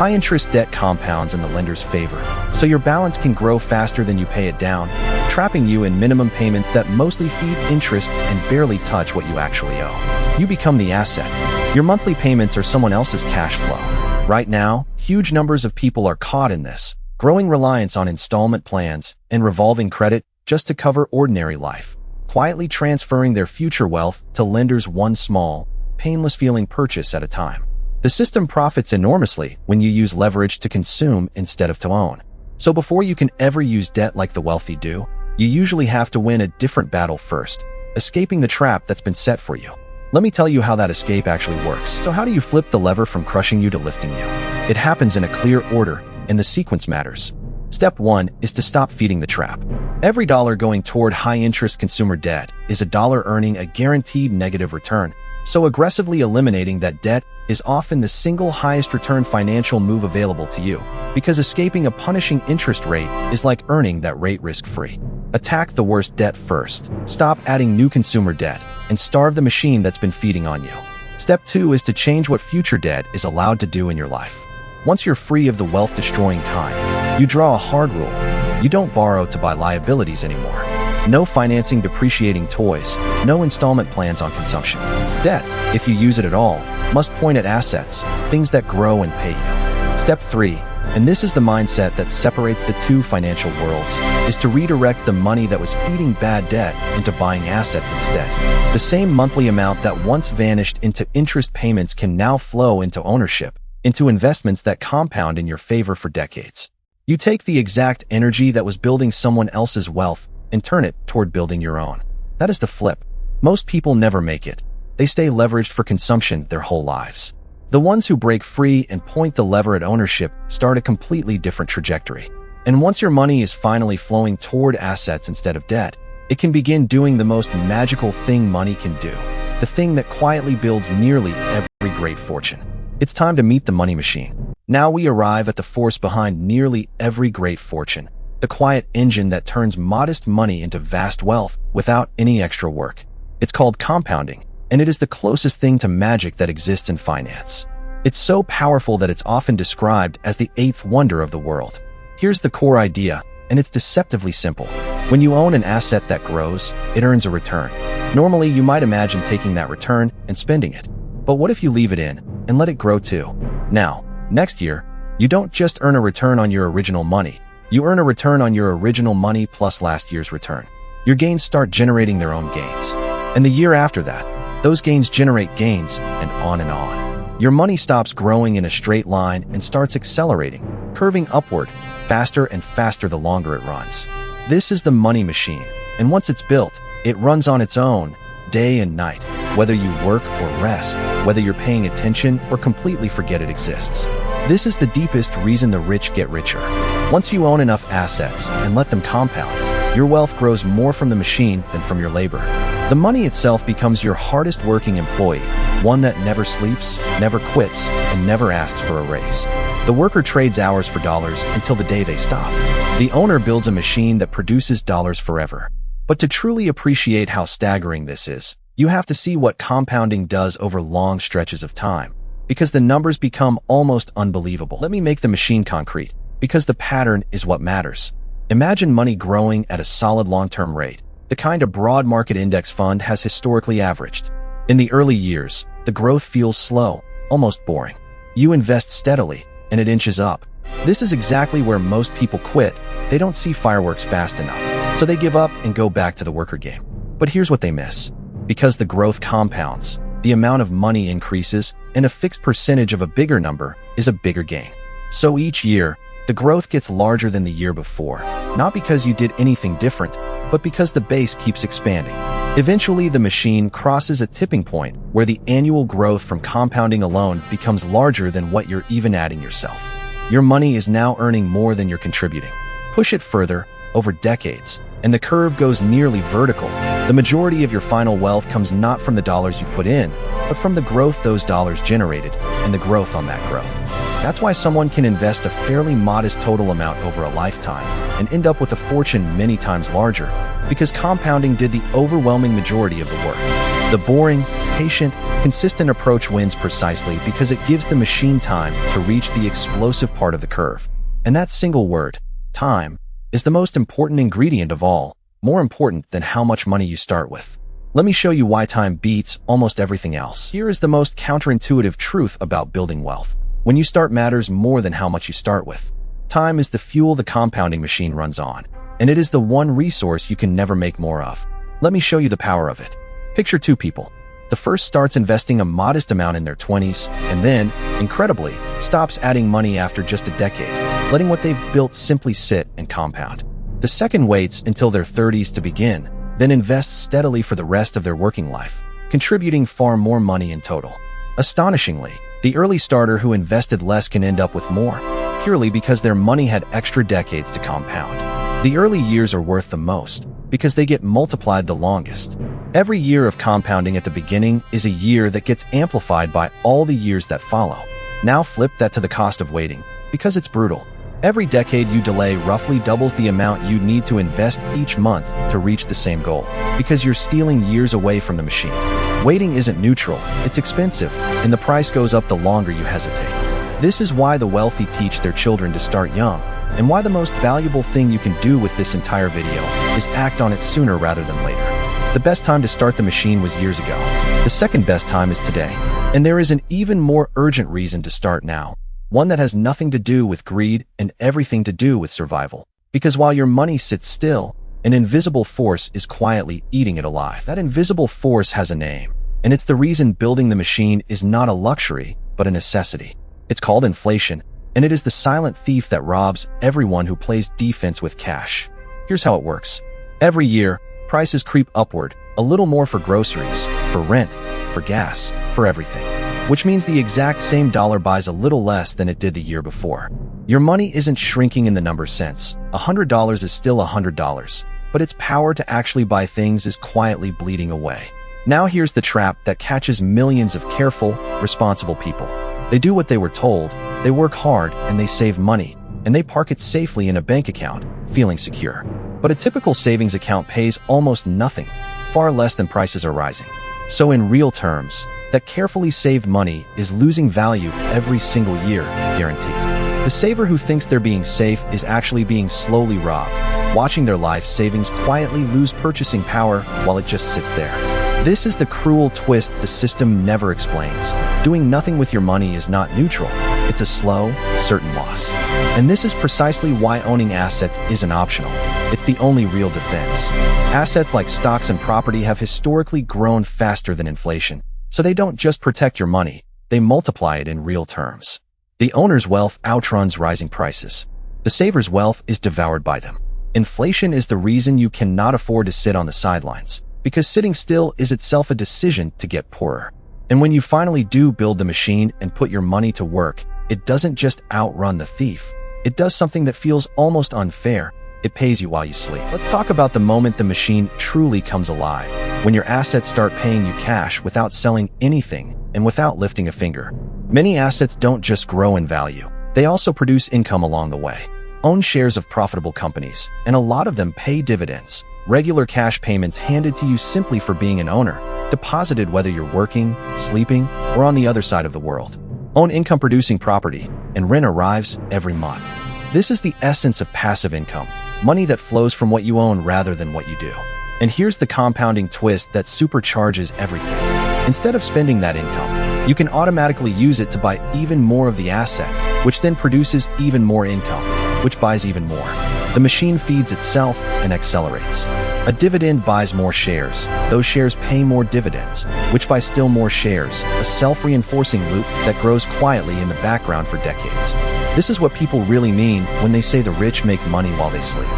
High-interest debt compounds in the lender's favor, so your balance can grow faster than you pay it down, trapping you in minimum payments that mostly feed interest and barely touch what you actually owe. You become the asset. Your monthly payments are someone else's cash flow, Right now, huge numbers of people are caught in this, growing reliance on installment plans and revolving credit just to cover ordinary life, quietly transferring their future wealth to lenders one small, painless feeling purchase at a time. The system profits enormously when you use leverage to consume instead of to own. So before you can ever use debt like the wealthy do, you usually have to win a different battle first, escaping the trap that's been set for you. Let me tell you how that escape actually works. So how do you flip the lever from crushing you to lifting you? It happens in a clear order, and the sequence matters. Step 1 is to stop feeding the trap. Every dollar going toward high-interest consumer debt is a dollar earning a guaranteed negative return, so aggressively eliminating that debt is often the single highest return financial move available to you, because escaping a punishing interest rate is like earning that rate risk-free. Attack the worst debt first. Stop adding new consumer debt and starve the machine that's been feeding on you. Step 2 is to change what future debt is allowed to do in your life. Once you're free of the wealth-destroying kind, you draw a hard rule. You don't borrow to buy liabilities anymore. No financing depreciating toys, no installment plans on consumption. Debt, if you use it at all, must point at assets, things that grow and pay you. Step 3, and this is the mindset that separates the two financial worlds, is to redirect the money that was feeding bad debt into buying assets instead. The same monthly amount that once vanished into interest payments can now flow into ownership, into investments that compound in your favor for decades. You take the exact energy that was building someone else's wealth and turn it toward building your own. That is the flip. Most people never make it. They stay leveraged for consumption their whole lives. The ones who break free and point the lever at ownership start a completely different trajectory. And once your money is finally flowing toward assets instead of debt, it can begin doing the most magical thing money can do, the thing that quietly builds nearly every great fortune. It's time to meet the money machine. Now we arrive at the force behind nearly every great fortune, the quiet engine that turns modest money into vast wealth without any extra work. It's called compounding, and it is the closest thing to magic that exists in finance. It's so powerful that it's often described as the eighth wonder of the world. Here's the core idea, and it's deceptively simple. When you own an asset that grows, it earns a return. Normally, you might imagine taking that return and spending it. But what if you leave it in and let it grow too? Now, next year, you don't just earn a return on your original money. You earn a return on your original money plus last year's return. Your gains start generating their own gains. And the year after that, those gains generate gains, and on and on. Your money stops growing in a straight line and starts accelerating, curving upward, faster and faster the longer it runs. This is the money machine, and once it's built, it runs on its own, day and night, whether you work or rest, whether you're paying attention or completely forget it exists. This is the deepest reason the rich get richer. Once you own enough assets and let them compound, your wealth grows more from the machine than from your labor. The money itself becomes your hardest working employee, one that never sleeps, never quits, and never asks for a raise. The worker trades hours for dollars until the day they stop. The owner builds a machine that produces dollars forever. But to truly appreciate how staggering this is, you have to see what compounding does over long stretches of time, because the numbers become almost unbelievable. Let me make the machine concrete, because the pattern is what matters. Imagine money growing at a solid long-term rate, the kind a broad market index fund has historically averaged. In the early years, the growth feels slow, almost boring. You invest steadily, and it inches up. This is exactly where most people quit. They don't see fireworks fast enough, so they give up and go back to the worker game. But here's what they miss. Because the growth compounds, the amount of money increases, and a fixed percentage of a bigger number is a bigger gain. So each year, the growth gets larger than the year before, not because you did anything different, but because the base keeps expanding. Eventually, the machine crosses a tipping point where the annual growth from compounding alone becomes larger than what you're even adding yourself. Your money is now earning more than you're contributing. Push it further, over decades, and the curve goes nearly vertical. The majority of your final wealth comes not from the dollars you put in, but from the growth those dollars generated and the growth on that growth. That's why someone can invest a fairly modest total amount over a lifetime and end up with a fortune many times larger, because compounding did the overwhelming majority of the work. The boring, patient, consistent approach wins precisely because it gives the machine time to reach the explosive part of the curve. And that single word, time, is the most important ingredient of all, more important than how much money you start with. Let me show you why time beats almost everything else. Here is the most counterintuitive truth about building wealth. When you start matters more than how much you start with. Time is the fuel the compounding machine runs on, and it is the one resource you can never make more of. Let me show you the power of it. Picture two people. The first starts investing a modest amount in their 20s, and then, incredibly, stops adding money after just a decade, letting what they've built simply sit and compound. The second waits until their 30s to begin, then invests steadily for the rest of their working life, contributing far more money in total. Astonishingly, the early starter who invested less can end up with more, purely because their money had extra decades to compound. The early years are worth the most, because they get multiplied the longest. Every year of compounding at the beginning is a year that gets amplified by all the years that follow. Now flip that to the cost of waiting, because it's brutal. Every decade you delay roughly doubles the amount you need to invest each month to reach the same goal, because you're stealing years away from the machine. Waiting isn't neutral, it's expensive, and the price goes up the longer you hesitate. This is why the wealthy teach their children to start young, and why the most valuable thing you can do with this entire video is act on it sooner rather than later. The best time to start the machine was years ago. The second best time is today. And there is an even more urgent reason to start now. One that has nothing to do with greed and everything to do with survival. Because while your money sits still, an invisible force is quietly eating it alive. That invisible force has a name, and it's the reason building the machine is not a luxury, but a necessity. It's called inflation, and it is the silent thief that robs everyone who plays defense with cash. Here's how it works. Every year, prices creep upward, a little more for groceries, for rent, for gas, for everything. Which means the exact same dollar buys a little less than it did the year before. Your money isn't shrinking in the number sense. $100 is still $100, but its power to actually buy things is quietly bleeding away. Now here's the trap that catches millions of careful, responsible people. They do what they were told, they work hard, and they save money, and they park it safely in a bank account, feeling secure. But a typical savings account pays almost nothing, far less than prices are rising. So in real terms, that carefully saved money is losing value every single year, guaranteed. The saver who thinks they're being safe is actually being slowly robbed, watching their life savings quietly lose purchasing power while it just sits there. This is the cruel twist the system never explains. Doing nothing with your money is not neutral. It's a slow, certain loss. And this is precisely why owning assets isn't optional. It's the only real defense. Assets like stocks and property have historically grown faster than inflation. So they don't just protect your money, they multiply it in real terms. The owner's wealth outruns rising prices. The saver's wealth is devoured by them. Inflation is the reason you cannot afford to sit on the sidelines, because sitting still is itself a decision to get poorer. And when you finally do build the machine and put your money to work, it doesn't just outrun the thief. It does something that feels almost unfair. It pays you while you sleep. Let's talk about the moment the machine truly comes alive, when your assets start paying you cash without selling anything and without lifting a finger. Many assets don't just grow in value, they also produce income along the way. Own shares of profitable companies, and a lot of them pay dividends. Regular cash payments handed to you simply for being an owner, deposited whether you're working, sleeping, or on the other side of the world. Own income-producing property, and rent arrives every month. This is the essence of passive income, money that flows from what you own rather than what you do. And here's the compounding twist that supercharges everything. Instead of spending that income, you can automatically use it to buy even more of the asset, which then produces even more income, which buys even more. The machine feeds itself and accelerates. A dividend buys more shares. Those shares pay more dividends, which buy still more shares, a self-reinforcing loop that grows quietly in the background for decades. This is what people really mean when they say the rich make money while they sleep.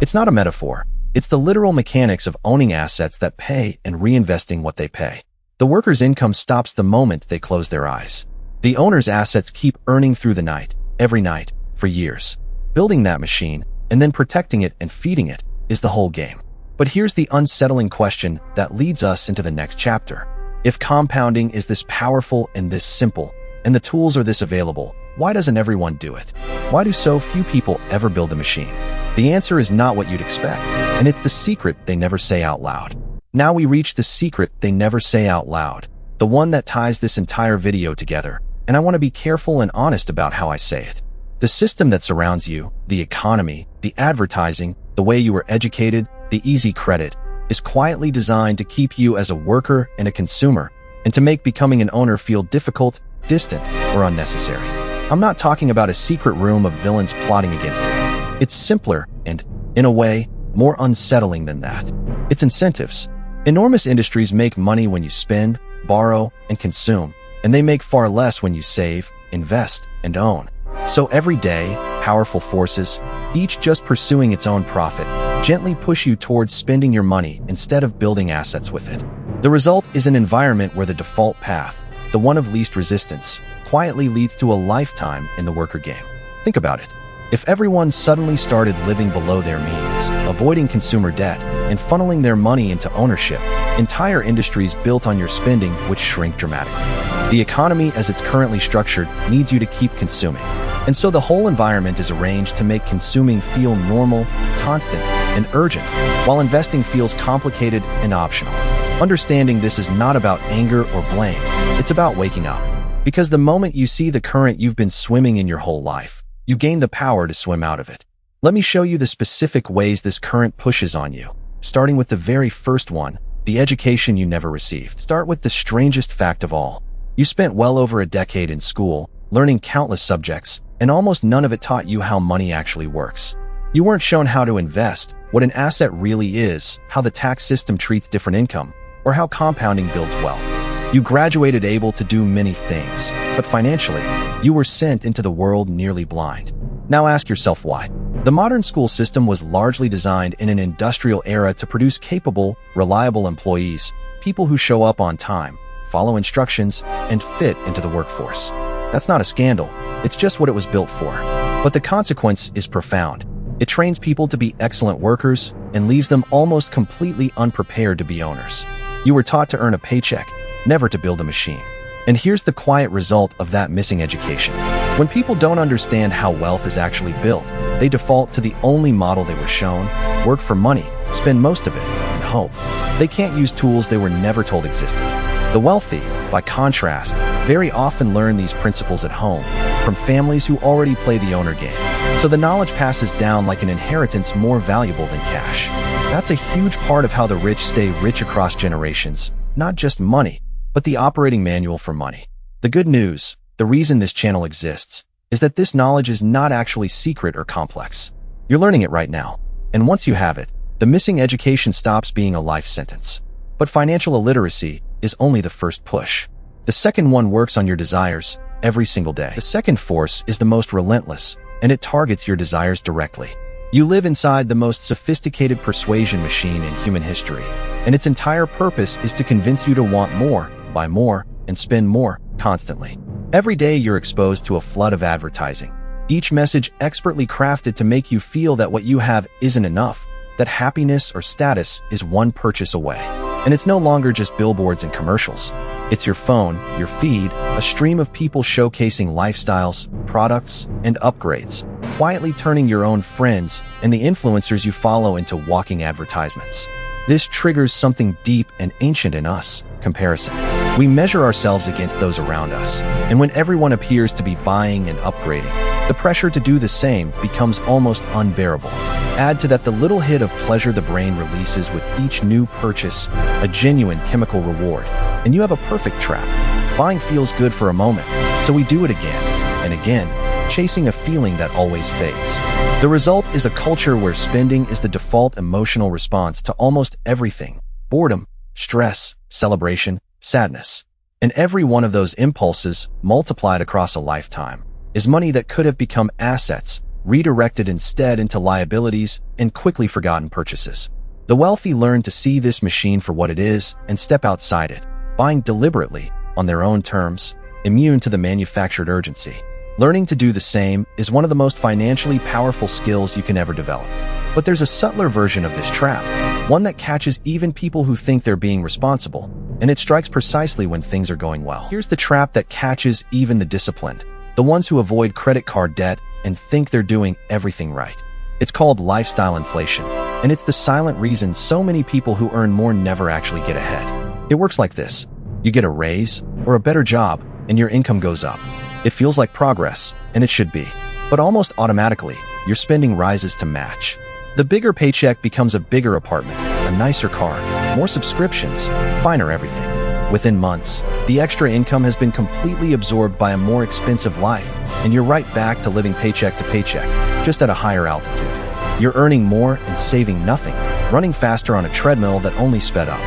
It's not a metaphor. It's the literal mechanics of owning assets that pay and reinvesting what they pay. The worker's income stops the moment they close their eyes. The owner's assets keep earning through the night, every night, for years. Building that machine, and then protecting it and feeding it, is the whole game. But here's the unsettling question that leads us into the next chapter. If compounding is this powerful and this simple, and the tools are this available, why doesn't everyone do it? Why do so few people ever build the machine? The answer is not what you'd expect, and it's the secret they never say out loud. Now we reach the secret they never say out loud, the one that ties this entire video together, and I want to be careful and honest about how I say it. The system that surrounds you, the economy, the advertising, the way you were educated, the easy credit, is quietly designed to keep you as a worker and a consumer, and to make becoming an owner feel difficult, distant, or unnecessary. I'm not talking about a secret room of villains plotting against it. It's simpler and, in a way, more unsettling than that. It's incentives. Enormous industries make money when you spend, borrow, and consume, and they make far less when you save, invest, and own. So every day, powerful forces, each just pursuing its own profit, gently push you towards spending your money instead of building assets with it. The result is an environment where the default path, the one of least resistance, quietly leads to a lifetime in the worker game. Think about it. If everyone suddenly started living below their means, avoiding consumer debt, and funneling their money into ownership, entire industries built on your spending would shrink dramatically. The economy as it's currently structured needs you to keep consuming. And so the whole environment is arranged to make consuming feel normal, constant, and urgent, while investing feels complicated and optional. Understanding this is not about anger or blame, it's about waking up. Because the moment you see the current you've been swimming in your whole life, you gain the power to swim out of it. Let me show you the specific ways this current pushes on you, starting with the very first one, the education you never received. Start with the strangest fact of all. You spent well over a decade in school, learning countless subjects, and almost none of it taught you how money actually works. You weren't shown how to invest, what an asset really is, how the tax system treats different income, or how compounding builds wealth. You graduated able to do many things, but financially, you were sent into the world nearly blind. Now ask yourself why. The modern school system was largely designed in an industrial era to produce capable, reliable employees, people who show up on time, follow instructions, and fit into the workforce. That's not a scandal, it's just what it was built for. But the consequence is profound. It trains people to be excellent workers and leaves them almost completely unprepared to be owners. You were taught to earn a paycheck, never to build a machine. And here's the quiet result of that missing education. When people don't understand how wealth is actually built, they default to the only model they were shown: work for money, spend most of it, and hope. They can't use tools they were never told existed. The wealthy, by contrast, very often learn these principles at home, from families who already play the owner game. So the knowledge passes down like an inheritance more valuable than cash. That's a huge part of how the rich stay rich across generations, not just money, but the operating manual for money. The good news, the reason this channel exists, is that this knowledge is not actually secret or complex. You're learning it right now. And once you have it, the missing education stops being a life sentence. But financial illiteracy is only the first push. The second one works on your desires every single day. The second force is the most relentless, and it targets your desires directly. You live inside the most sophisticated persuasion machine in human history, and its entire purpose is to convince you to want more, buy more, and spend more, constantly. Every day you're exposed to a flood of advertising, each message expertly crafted to make you feel that what you have isn't enough, that happiness or status is one purchase away. And it's no longer just billboards and commercials. It's your phone, your feed, a stream of people showcasing lifestyles, products, and upgrades, quietly turning your own friends and the influencers you follow into walking advertisements. This triggers something deep and ancient in us: comparison. We measure ourselves against those around us, and when everyone appears to be buying and upgrading, the pressure to do the same becomes almost unbearable. Add to that the little hit of pleasure the brain releases with each new purchase, a genuine chemical reward, and you have a perfect trap. Buying feels good for a moment, so we do it again and again, chasing a feeling that always fades. The result is a culture where spending is the default emotional response to almost everything: boredom, stress, celebration, sadness. And every one of those impulses, multiplied across a lifetime, is money that could have become assets, redirected instead into liabilities and quickly forgotten purchases. The wealthy learn to see this machine for what it is and step outside it, buying deliberately, on their own terms, immune to the manufactured urgency. Learning to do the same is one of the most financially powerful skills you can ever develop. But there's a subtler version of this trap, one that catches even people who think they're being responsible, and it strikes precisely when things are going well. Here's the trap that catches even the disciplined, the ones who avoid credit card debt and think they're doing everything right. It's called lifestyle inflation, and it's the silent reason so many people who earn more never actually get ahead. It works like this: you get a raise or a better job, and your income goes up. It feels like progress, and it should be. But almost automatically, your spending rises to match. The bigger paycheck becomes a bigger apartment, a nicer car, more subscriptions, finer everything. Within months, the extra income has been completely absorbed by a more expensive life, and you're right back to living paycheck to paycheck, just at a higher altitude. You're earning more and saving nothing, running faster on a treadmill that only sped up.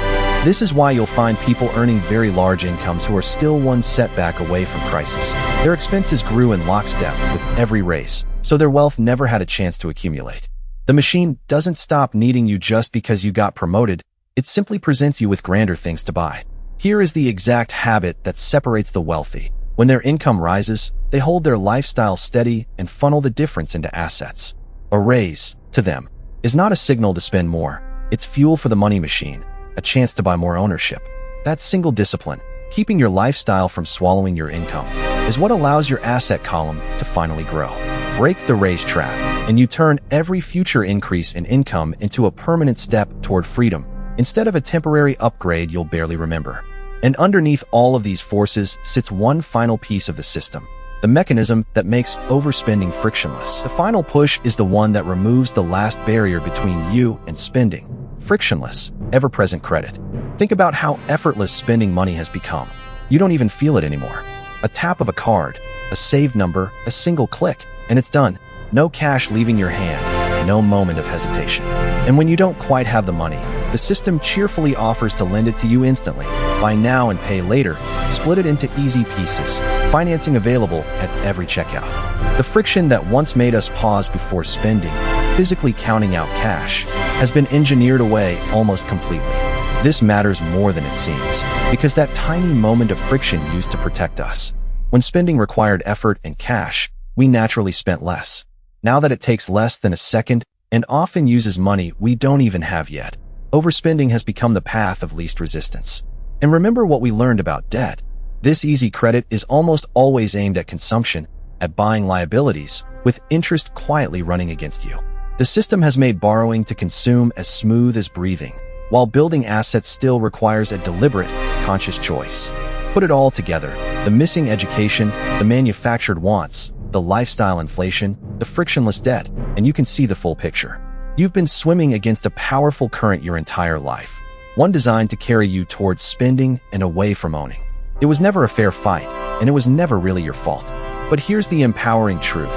This is why you'll find people earning very large incomes who are still one setback away from crisis. Their expenses grew in lockstep with every raise, so their wealth never had a chance to accumulate. The machine doesn't stop needing you just because you got promoted. It simply presents you with grander things to buy. Here is the exact habit that separates the wealthy. When their income rises, they hold their lifestyle steady and funnel the difference into assets. A raise, to them, is not a signal to spend more. It's fuel for the money machine, a chance to buy more ownership. That single discipline, keeping your lifestyle from swallowing your income, is what allows your asset column to finally grow. Break the raise trap, and you turn every future increase in income into a permanent step toward freedom, instead of a temporary upgrade you'll barely remember. And underneath all of these forces sits one final piece of the system, the mechanism that makes overspending frictionless. The final push is the one that removes the last barrier between you and spending. Frictionless, ever-present credit. Think about how effortless spending money has become. You don't even feel it anymore. A tap of a card, a saved number, a single click, and it's done. No cash leaving your hand, no moment of hesitation. And when you don't quite have the money, the system cheerfully offers to lend it to you instantly. Buy now and pay later. Split it into easy pieces. Financing available at every checkout. The friction that once made us pause before spending, physically counting out cash, has been engineered away almost completely. This matters more than it seems, because that tiny moment of friction used to protect us. When spending required effort and cash, we naturally spent less. Now that it takes less than a second and often uses money we don't even have yet, overspending has become the path of least resistance. And remember what we learned about debt. This easy credit is almost always aimed at consumption, at buying liabilities, with interest quietly running against you. The system has made borrowing to consume as smooth as breathing, while building assets still requires a deliberate, conscious choice. Put it all together, the missing education, the manufactured wants, the lifestyle inflation, the frictionless debt, and you can see the full picture. You've been swimming against a powerful current your entire life, one designed to carry you towards spending and away from owning. It was never a fair fight, and it was never really your fault. But here's the empowering truth.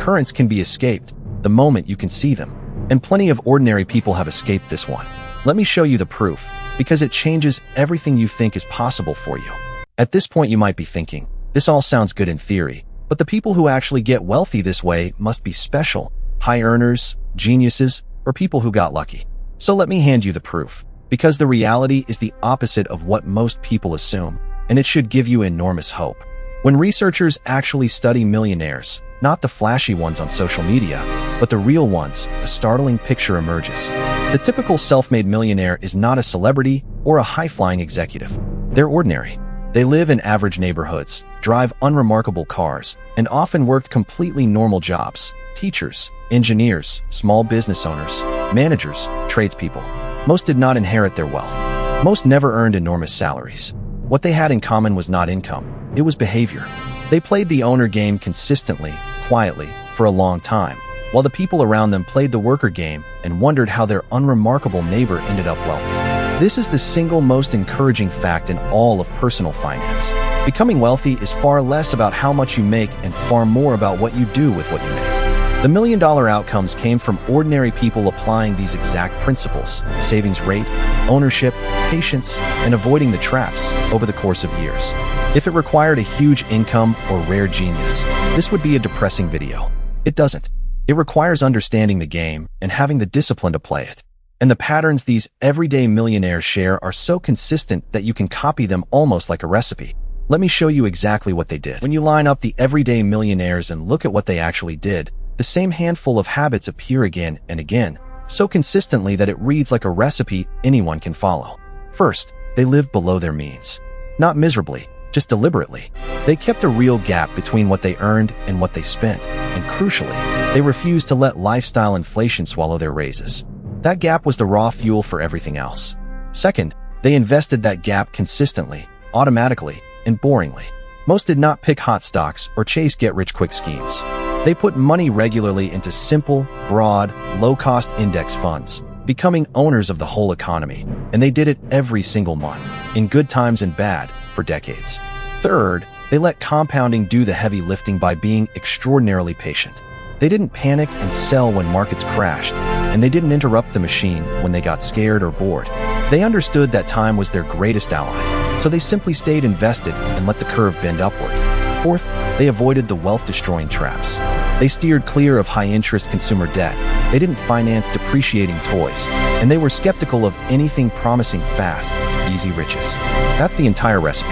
Currents can be escaped the moment you can see them, and plenty of ordinary people have escaped this one. Let me show you the proof, because it changes everything you think is possible for you. At this point you might be thinking, this all sounds good in theory, but the people who actually get wealthy this way must be special, high earners, geniuses, or people who got lucky. So let me hand you the proof, because the reality is the opposite of what most people assume, and it should give you enormous hope. When researchers actually study millionaires, not the flashy ones on social media, but the real ones, a startling picture emerges. The typical self-made millionaire is not a celebrity or a high-flying executive. They're ordinary. They live in average neighborhoods, drive unremarkable cars, and often worked completely normal jobs. Teachers, engineers, small business owners, managers, tradespeople. Most did not inherit their wealth. Most never earned enormous salaries. What they had in common was not income, it was behavior. They played the owner game consistently, quietly, for a long time, while the people around them played the worker game and wondered how their unremarkable neighbor ended up wealthy. This is the single most encouraging fact in all of personal finance. Becoming wealthy is far less about how much you make and far more about what you do with what you make. The million-dollar outcomes came from ordinary people applying these exact principles: savings rate, ownership, patience, and avoiding the traps over the course of years. If it required a huge income or rare genius, this would be a depressing video. It doesn't. It requires understanding the game and having the discipline to play it. And the patterns these everyday millionaires share are so consistent that you can copy them almost like a recipe. Let me show you exactly what they did. When you line up the everyday millionaires and look at what they actually did, the same handful of habits appear again and again, so consistently that it reads like a recipe anyone can follow. First, they lived below their means. Not miserably, just deliberately. They kept a real gap between what they earned and what they spent, and crucially, they refused to let lifestyle inflation swallow their raises. That gap was the raw fuel for everything else. Second, they invested that gap consistently, automatically, and boringly. Most did not pick hot stocks or chase get-rich-quick schemes. They put money regularly into simple, broad, low-cost index funds, becoming owners of the whole economy, and they did it every single month, in good times and bad, for decades. Third, they let compounding do the heavy lifting by being extraordinarily patient. They didn't panic and sell when markets crashed, and they didn't interrupt the machine when they got scared or bored. They understood that time was their greatest ally, so they simply stayed invested and let the curve bend upward. Fourth, they avoided the wealth-destroying traps. They steered clear of high-interest consumer debt. They didn't finance depreciating toys, and they were skeptical of anything promising fast, easy riches. That's the entire recipe.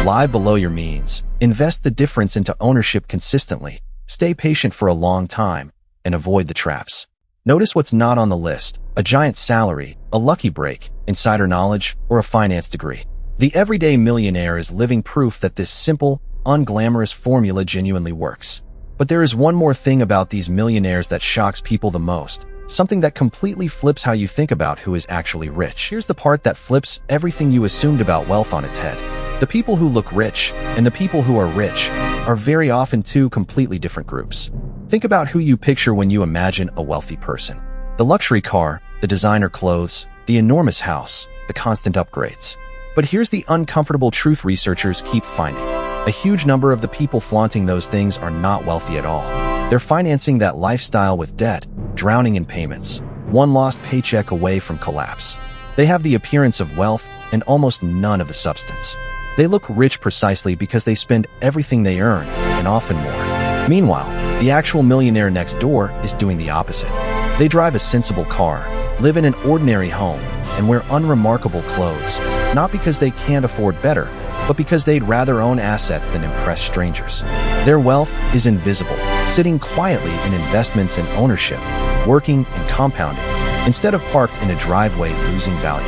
Live below your means. Invest the difference into ownership consistently. Stay patient for a long time, and avoid the traps. Notice what's not on the list: a giant salary, a lucky break, insider knowledge, or a finance degree. The everyday millionaire is living proof that this simple, unglamorous formula genuinely works. But there is one more thing about these millionaires that shocks people the most, something that completely flips how you think about who is actually rich. Here's the part that flips everything you assumed about wealth on its head. The people who look rich and the people who are rich are very often two completely different groups. Think about who you picture when you imagine a wealthy person. The luxury car, the designer clothes, the enormous house, the constant upgrades. But here's the uncomfortable truth researchers keep finding. A huge number of the people flaunting those things are not wealthy at all. They're financing that lifestyle with debt, drowning in payments, one lost paycheck away from collapse. They have the appearance of wealth and almost none of the substance. They look rich precisely because they spend everything they earn, and often more. Meanwhile, the actual millionaire next door is doing the opposite. They drive a sensible car, live in an ordinary home, and wear unremarkable clothes, not because they can't afford better, but because they'd rather own assets than impress strangers. Their wealth is invisible, sitting quietly in investments and ownership, working and compounding, instead of parked in a driveway losing value.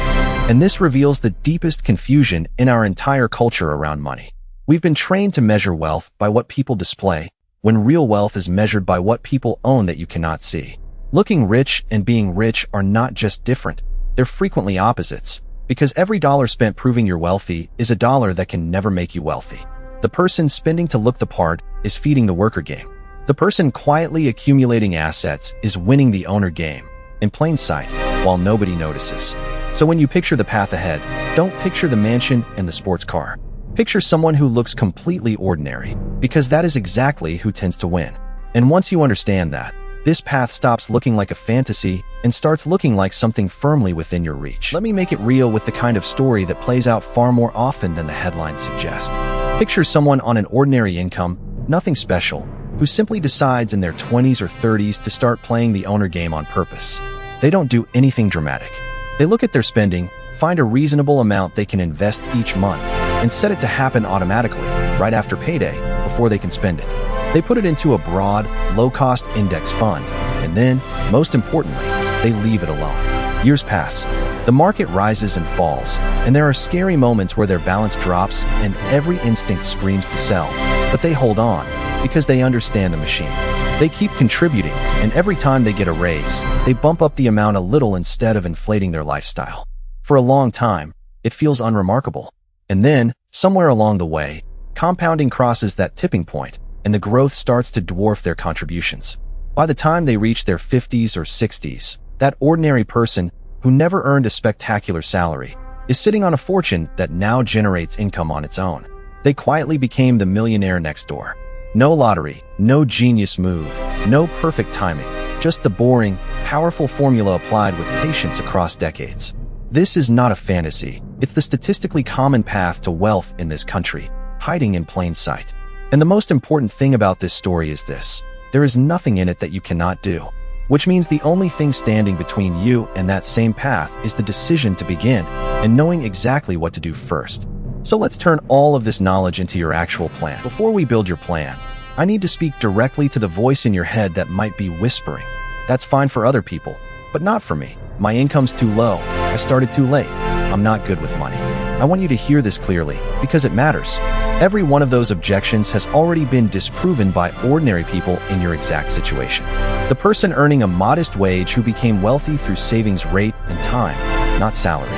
And this reveals the deepest confusion in our entire culture around money. We've been trained to measure wealth by what people display, when real wealth is measured by what people own that you cannot see. Looking rich and being rich are not just different, they're frequently opposites, because every dollar spent proving you're wealthy is a dollar that can never make you wealthy. The person spending to look the part is feeding the worker game. The person quietly accumulating assets is winning the owner game, in plain sight, while nobody notices. So when you picture the path ahead, don't picture the mansion and the sports car. Picture someone who looks completely ordinary, because that is exactly who tends to win. And once you understand that, this path stops looking like a fantasy and starts looking like something firmly within your reach. Let me make it real with the kind of story that plays out far more often than the headlines suggest. Picture someone on an ordinary income, nothing special, who simply decides in their 20s or 30s to start playing the owner game on purpose. They don't do anything dramatic. They look at their spending, find a reasonable amount they can invest each month, and set it to happen automatically, right after payday, before they can spend it. They put it into a broad, low-cost index fund, and then, most importantly, they leave it alone. Years pass. The market rises and falls, and there are scary moments where their balance drops and every instinct screams to sell, but they hold on, because they understand the machine. They keep contributing, and every time they get a raise, they bump up the amount a little instead of inflating their lifestyle. For a long time, it feels unremarkable. And then, somewhere along the way, compounding crosses that tipping point, and the growth starts to dwarf their contributions. By the time they reach their 50s or 60s, that ordinary person, who never earned a spectacular salary, is sitting on a fortune that now generates income on its own. They quietly became the millionaire next door. No lottery, no genius move, no perfect timing, just the boring, powerful formula applied with patience across decades. This is not a fantasy. It's the statistically common path to wealth in this country, hiding in plain sight. And the most important thing about this story is this: there is nothing in it that you cannot do, which means the only thing standing between you and that same path is the decision to begin and knowing exactly what to do first. So let's turn all of this knowledge into your actual plan. Before we build your plan, I need to speak directly to the voice in your head that might be whispering. That's fine for other people, but not for me. My income's too low. I started too late. I'm not good with money. I want you to hear this clearly, because it matters. Every one of those objections has already been disproven by ordinary people in your exact situation. The person earning a modest wage who became wealthy through savings rate and time, not salary.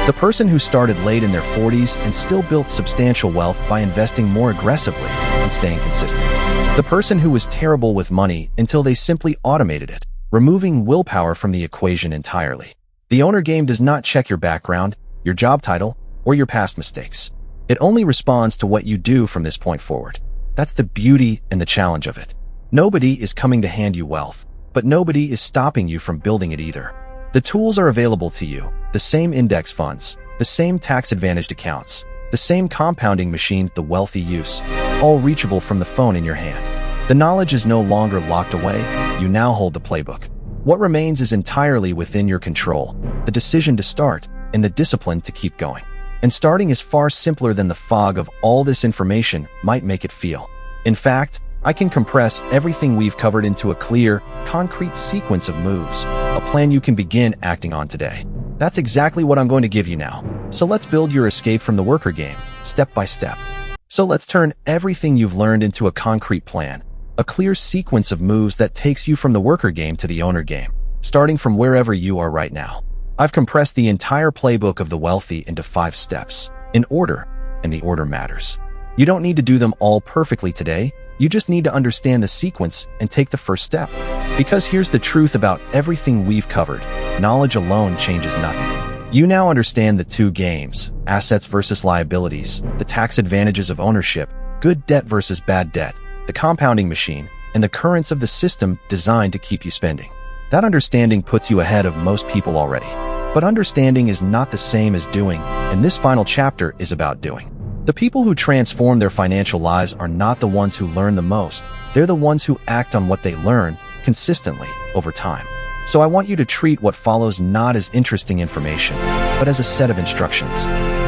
The person who started late in their 40s and still built substantial wealth by investing more aggressively and staying consistent. The person who was terrible with money until they simply automated it, removing willpower from the equation entirely. The owner game does not check your background, your job title, or your past mistakes. It only responds to what you do from this point forward. That's the beauty and the challenge of it. Nobody is coming to hand you wealth, but nobody is stopping you from building it either. The tools are available to you, the same index funds, the same tax-advantaged accounts, the same compounding machine the wealthy use, all reachable from the phone in your hand. The knowledge is no longer locked away, you now hold the playbook. What remains is entirely within your control, the decision to start and the discipline to keep going. And starting is far simpler than the fog of all this information might make it feel. In fact, I can compress everything we've covered into a clear, concrete sequence of moves, a plan you can begin acting on today. That's exactly what I'm going to give you now. So let's build your escape from the worker game, step by step. So let's turn everything you've learned into a concrete plan, a clear sequence of moves that takes you from the worker game to the owner game, starting from wherever you are right now. I've compressed the entire playbook of the wealthy into 5 steps, in order, and the order matters. You don't need to do them all perfectly today, you just need to understand the sequence and take the first step. Because here's the truth about everything we've covered, knowledge alone changes nothing. You now understand the 2 games, assets versus liabilities, the tax advantages of ownership, good debt versus bad debt, the compounding machine, and the currents of the system designed to keep you spending. That understanding puts you ahead of most people already. But understanding is not the same as doing, and this final chapter is about doing. The people who transform their financial lives are not the ones who learn the most. They're the ones who act on what they learn consistently over time. So I want you to treat what follows not as interesting information, but as a set of instructions.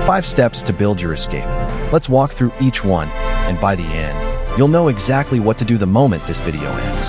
5 steps to build your escape. Let's walk through each one, and by the end, you'll know exactly what to do the moment this video ends.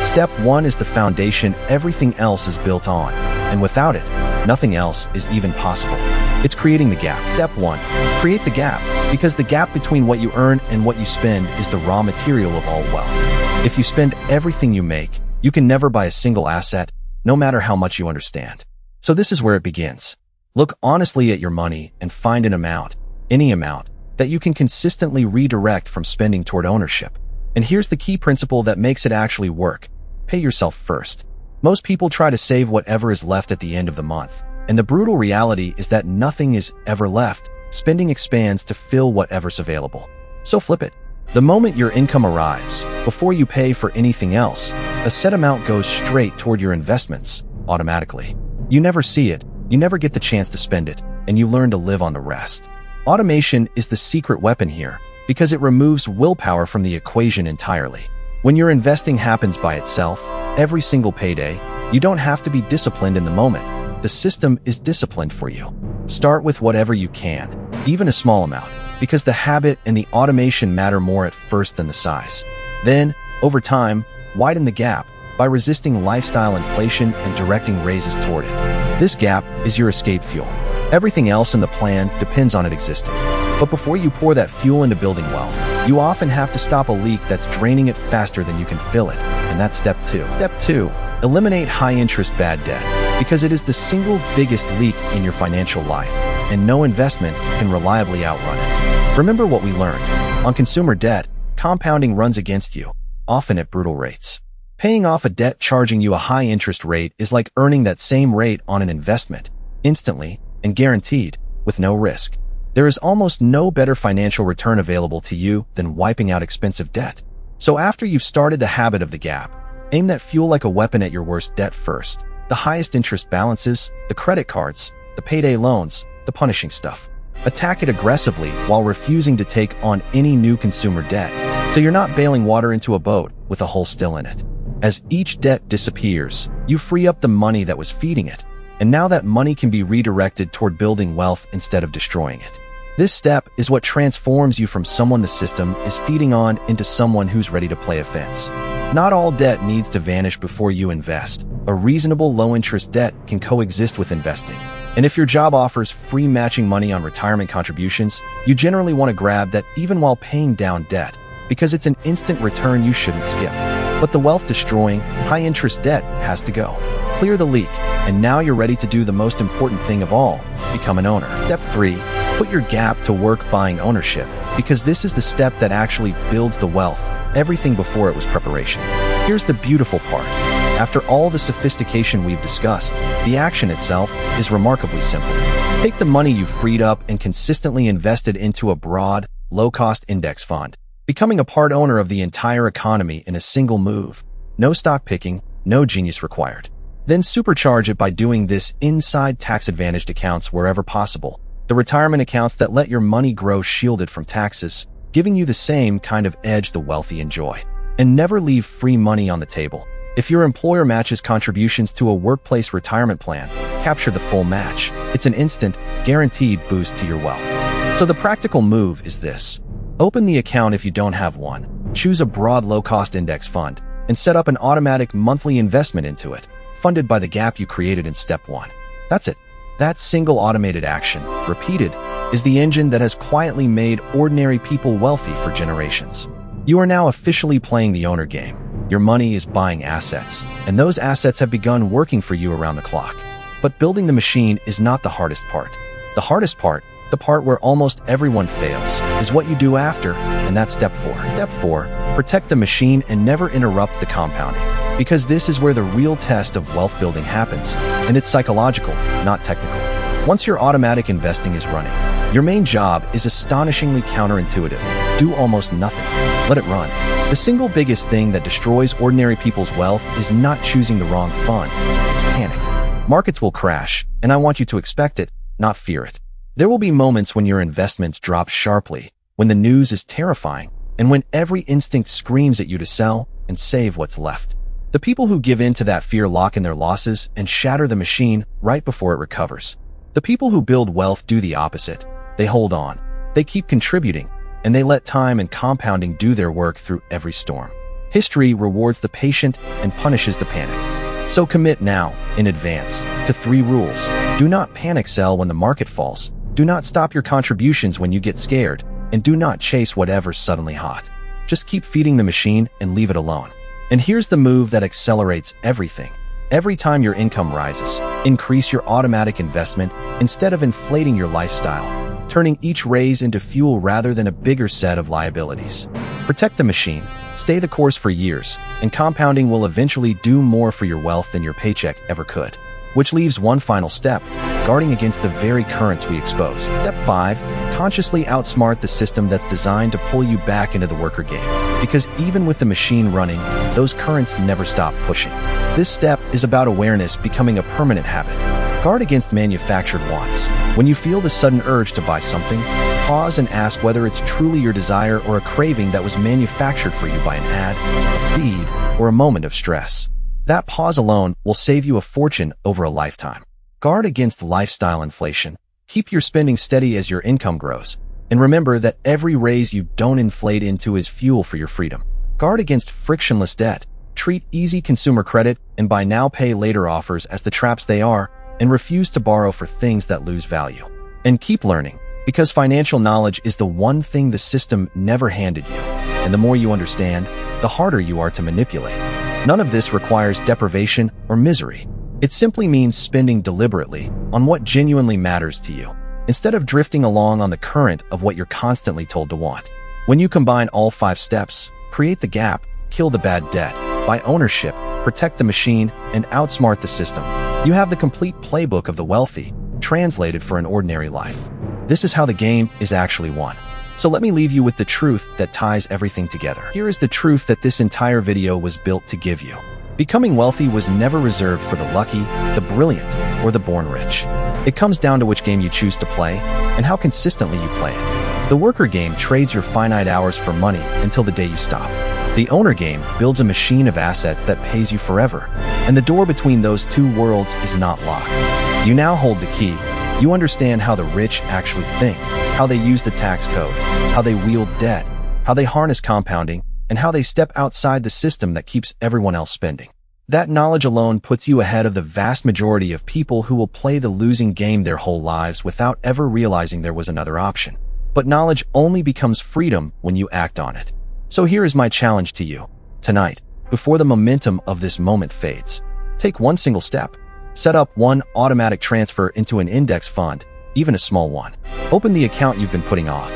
Step 1 is the foundation everything else is built on, and without it, nothing else is even possible. It's creating the gap. Step 1, create the gap, because the gap between what you earn and what you spend is the raw material of all wealth. If you spend everything you make, you can never buy a single asset, no matter how much you understand. So this is where it begins. Look honestly at your money and find an amount, any amount, that you can consistently redirect from spending toward ownership. And here's the key principle that makes it actually work. Pay yourself first. Most people try to save whatever is left at the end of the month, and the brutal reality is that nothing is ever left. Spending expands to fill whatever's available. So flip it. The moment your income arrives, before you pay for anything else, a set amount goes straight toward your investments, automatically. You never see it, you never get the chance to spend it, and you learn to live on the rest. Automation is the secret weapon here, because it removes willpower from the equation entirely. When your investing happens by itself, every single payday, you don't have to be disciplined in the moment. The system is disciplined for you. Start with whatever you can, even a small amount, because the habit and the automation matter more at first than the size. Then, over time, widen the gap by resisting lifestyle inflation and directing raises toward it. This gap is your escape fuel. Everything else in the plan depends on it existing. But before you pour that fuel into building wealth, you often have to stop a leak that's draining it faster than you can fill it, and that's step 2. Step 2, eliminate high-interest bad debt, because it is the single biggest leak in your financial life, and no investment can reliably outrun it. Remember what we learned. On consumer debt, compounding runs against you, often at brutal rates. Paying off a debt charging you a high interest rate is like earning that same rate on an investment, instantly and guaranteed, with no risk. There is almost no better financial return available to you than wiping out expensive debt. So after you've started the habit of the gap, aim that fuel like a weapon at your worst debt first. The highest interest balances, the credit cards, the payday loans, the punishing stuff. Attack it aggressively while refusing to take on any new consumer debt, so you're not bailing water into a boat with a hole still in it. As each debt disappears, you free up the money that was feeding it, and now that money can be redirected toward building wealth instead of destroying it. This step is what transforms you from someone the system is feeding on into someone who's ready to play offense. Not all debt needs to vanish before you invest. A reasonable low-interest debt can coexist with investing. And if your job offers free matching money on retirement contributions, you generally want to grab that even while paying down debt, because it's an instant return you shouldn't skip. But the wealth-destroying, high-interest debt has to go. Clear the leak, and now you're ready to do the most important thing of all, become an owner. Step 3, put your gap to work buying ownership, because this is the step that actually builds the wealth. Everything before it was preparation. Here's the beautiful part. After all the sophistication we've discussed, the action itself is remarkably simple. Take the money you've freed up and consistently invested into a broad, low-cost index fund, becoming a part owner of the entire economy in a single move. No stock picking, no genius required. Then supercharge it by doing this inside tax-advantaged accounts wherever possible. The retirement accounts that let your money grow shielded from taxes, giving you the same kind of edge the wealthy enjoy. And never leave free money on the table. If your employer matches contributions to a workplace retirement plan, capture the full match. It's an instant, guaranteed boost to your wealth. So the practical move is this. Open the account if you don't have one. Choose a broad low-cost index fund and set up an automatic monthly investment into it, funded by the gap you created in step 1. That's it. That single automated action, repeated, is the engine that has quietly made ordinary people wealthy for generations. You are now officially playing the owner game. Your money is buying assets, and those assets have begun working for you around the clock. But building the machine is not the hardest part. The hardest part, the part where almost everyone fails, is what you do after, and that's step 4. Step 4, protect the machine and never interrupt the compounding. Because this is where the real test of wealth building happens, and it's psychological, not technical. Once your automatic investing is running, your main job is astonishingly counterintuitive. Do almost nothing. Let it run. The single biggest thing that destroys ordinary people's wealth is not choosing the wrong fund. It's panic. Markets will crash, and I want you to expect it, not fear it. There will be moments when your investments drop sharply, when the news is terrifying, and when every instinct screams at you to sell and save what's left. The people who give in to that fear lock in their losses and shatter the machine right before it recovers. The people who build wealth do the opposite. They hold on, they keep contributing, and they let time and compounding do their work through every storm. History rewards the patient and punishes the panicked. So commit now, in advance, to 3 rules. Do not panic sell when the market falls. Do not stop your contributions when you get scared. And do not chase whatever's suddenly hot. Just keep feeding the machine and leave it alone. And here's the move that accelerates everything. Every time your income rises, increase your automatic investment instead of inflating your lifestyle, turning each raise into fuel rather than a bigger set of liabilities. Protect the machine, stay the course for years, and compounding will eventually do more for your wealth than your paycheck ever could. Which leaves one final step, guarding against the very currents we exposed. Step 5, consciously outsmart the system that's designed to pull you back into the worker game. Because even with the machine running, those currents never stop pushing. This step is about awareness becoming a permanent habit. Guard against manufactured wants. When you feel the sudden urge to buy something, pause and ask whether it's truly your desire or a craving that was manufactured for you by an ad, a feed, or a moment of stress. That pause alone will save you a fortune over a lifetime. Guard against lifestyle inflation. Keep your spending steady as your income grows. And remember that every raise you don't inflate into is fuel for your freedom. Guard against frictionless debt. Treat easy consumer credit and buy now pay later offers as the traps they are, and refuse to borrow for things that lose value. And keep learning, because financial knowledge is the one thing the system never handed you. And the more you understand, the harder you are to manipulate. None of this requires deprivation or misery. It simply means spending deliberately on what genuinely matters to you, instead of drifting along on the current of what you're constantly told to want. When you combine all 5 steps, create the gap, kill the bad debt, buy ownership, protect the machine, and outsmart the system, you have the complete playbook of the wealthy, translated for an ordinary life. This is how the game is actually won. So let me leave you with the truth that ties everything together. Here is the truth that this entire video was built to give you. Becoming wealthy was never reserved for the lucky, the brilliant, or the born rich. It comes down to which game you choose to play and how consistently you play it. The worker game trades your finite hours for money until the day you stop. The owner game builds a machine of assets that pays you forever, and the door between those 2 worlds is not locked. You now hold the key. You understand how the rich actually think, how they use the tax code, how they wield debt, how they harness compounding, and how they step outside the system that keeps everyone else spending. That knowledge alone puts you ahead of the vast majority of people who will play the losing game their whole lives without ever realizing there was another option. But knowledge only becomes freedom when you act on it. So here is my challenge to you. Tonight, before the momentum of this moment fades, take one single step. Set up one automatic transfer into an index fund, even a small one. Open the account you've been putting off.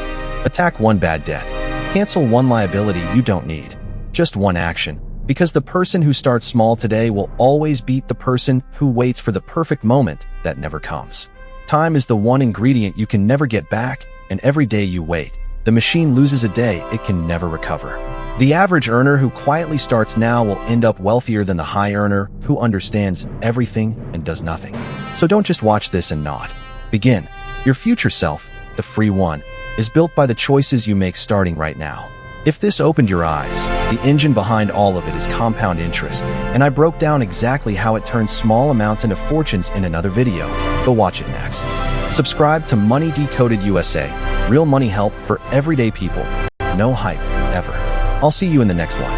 Attack one bad debt. Cancel one liability you don't need. Just one action, Because the person who starts small today will always beat the person who waits for the perfect moment that never comes. Time is the one ingredient you can never get back, and every day you wait, the machine loses a day it can never recover. The average earner who quietly starts now will end up wealthier than the high earner who understands everything and does nothing. So don't just watch this and nod. Begin. Your future self, the free one, is built by the choices you make starting right now. If this opened your eyes, the engine behind all of it is compound interest, and I broke down exactly how it turns small amounts into fortunes in another video. Go watch it next. Subscribe to Money Decoded USA, real money help for everyday people. No hype, ever. I'll see you in the next one.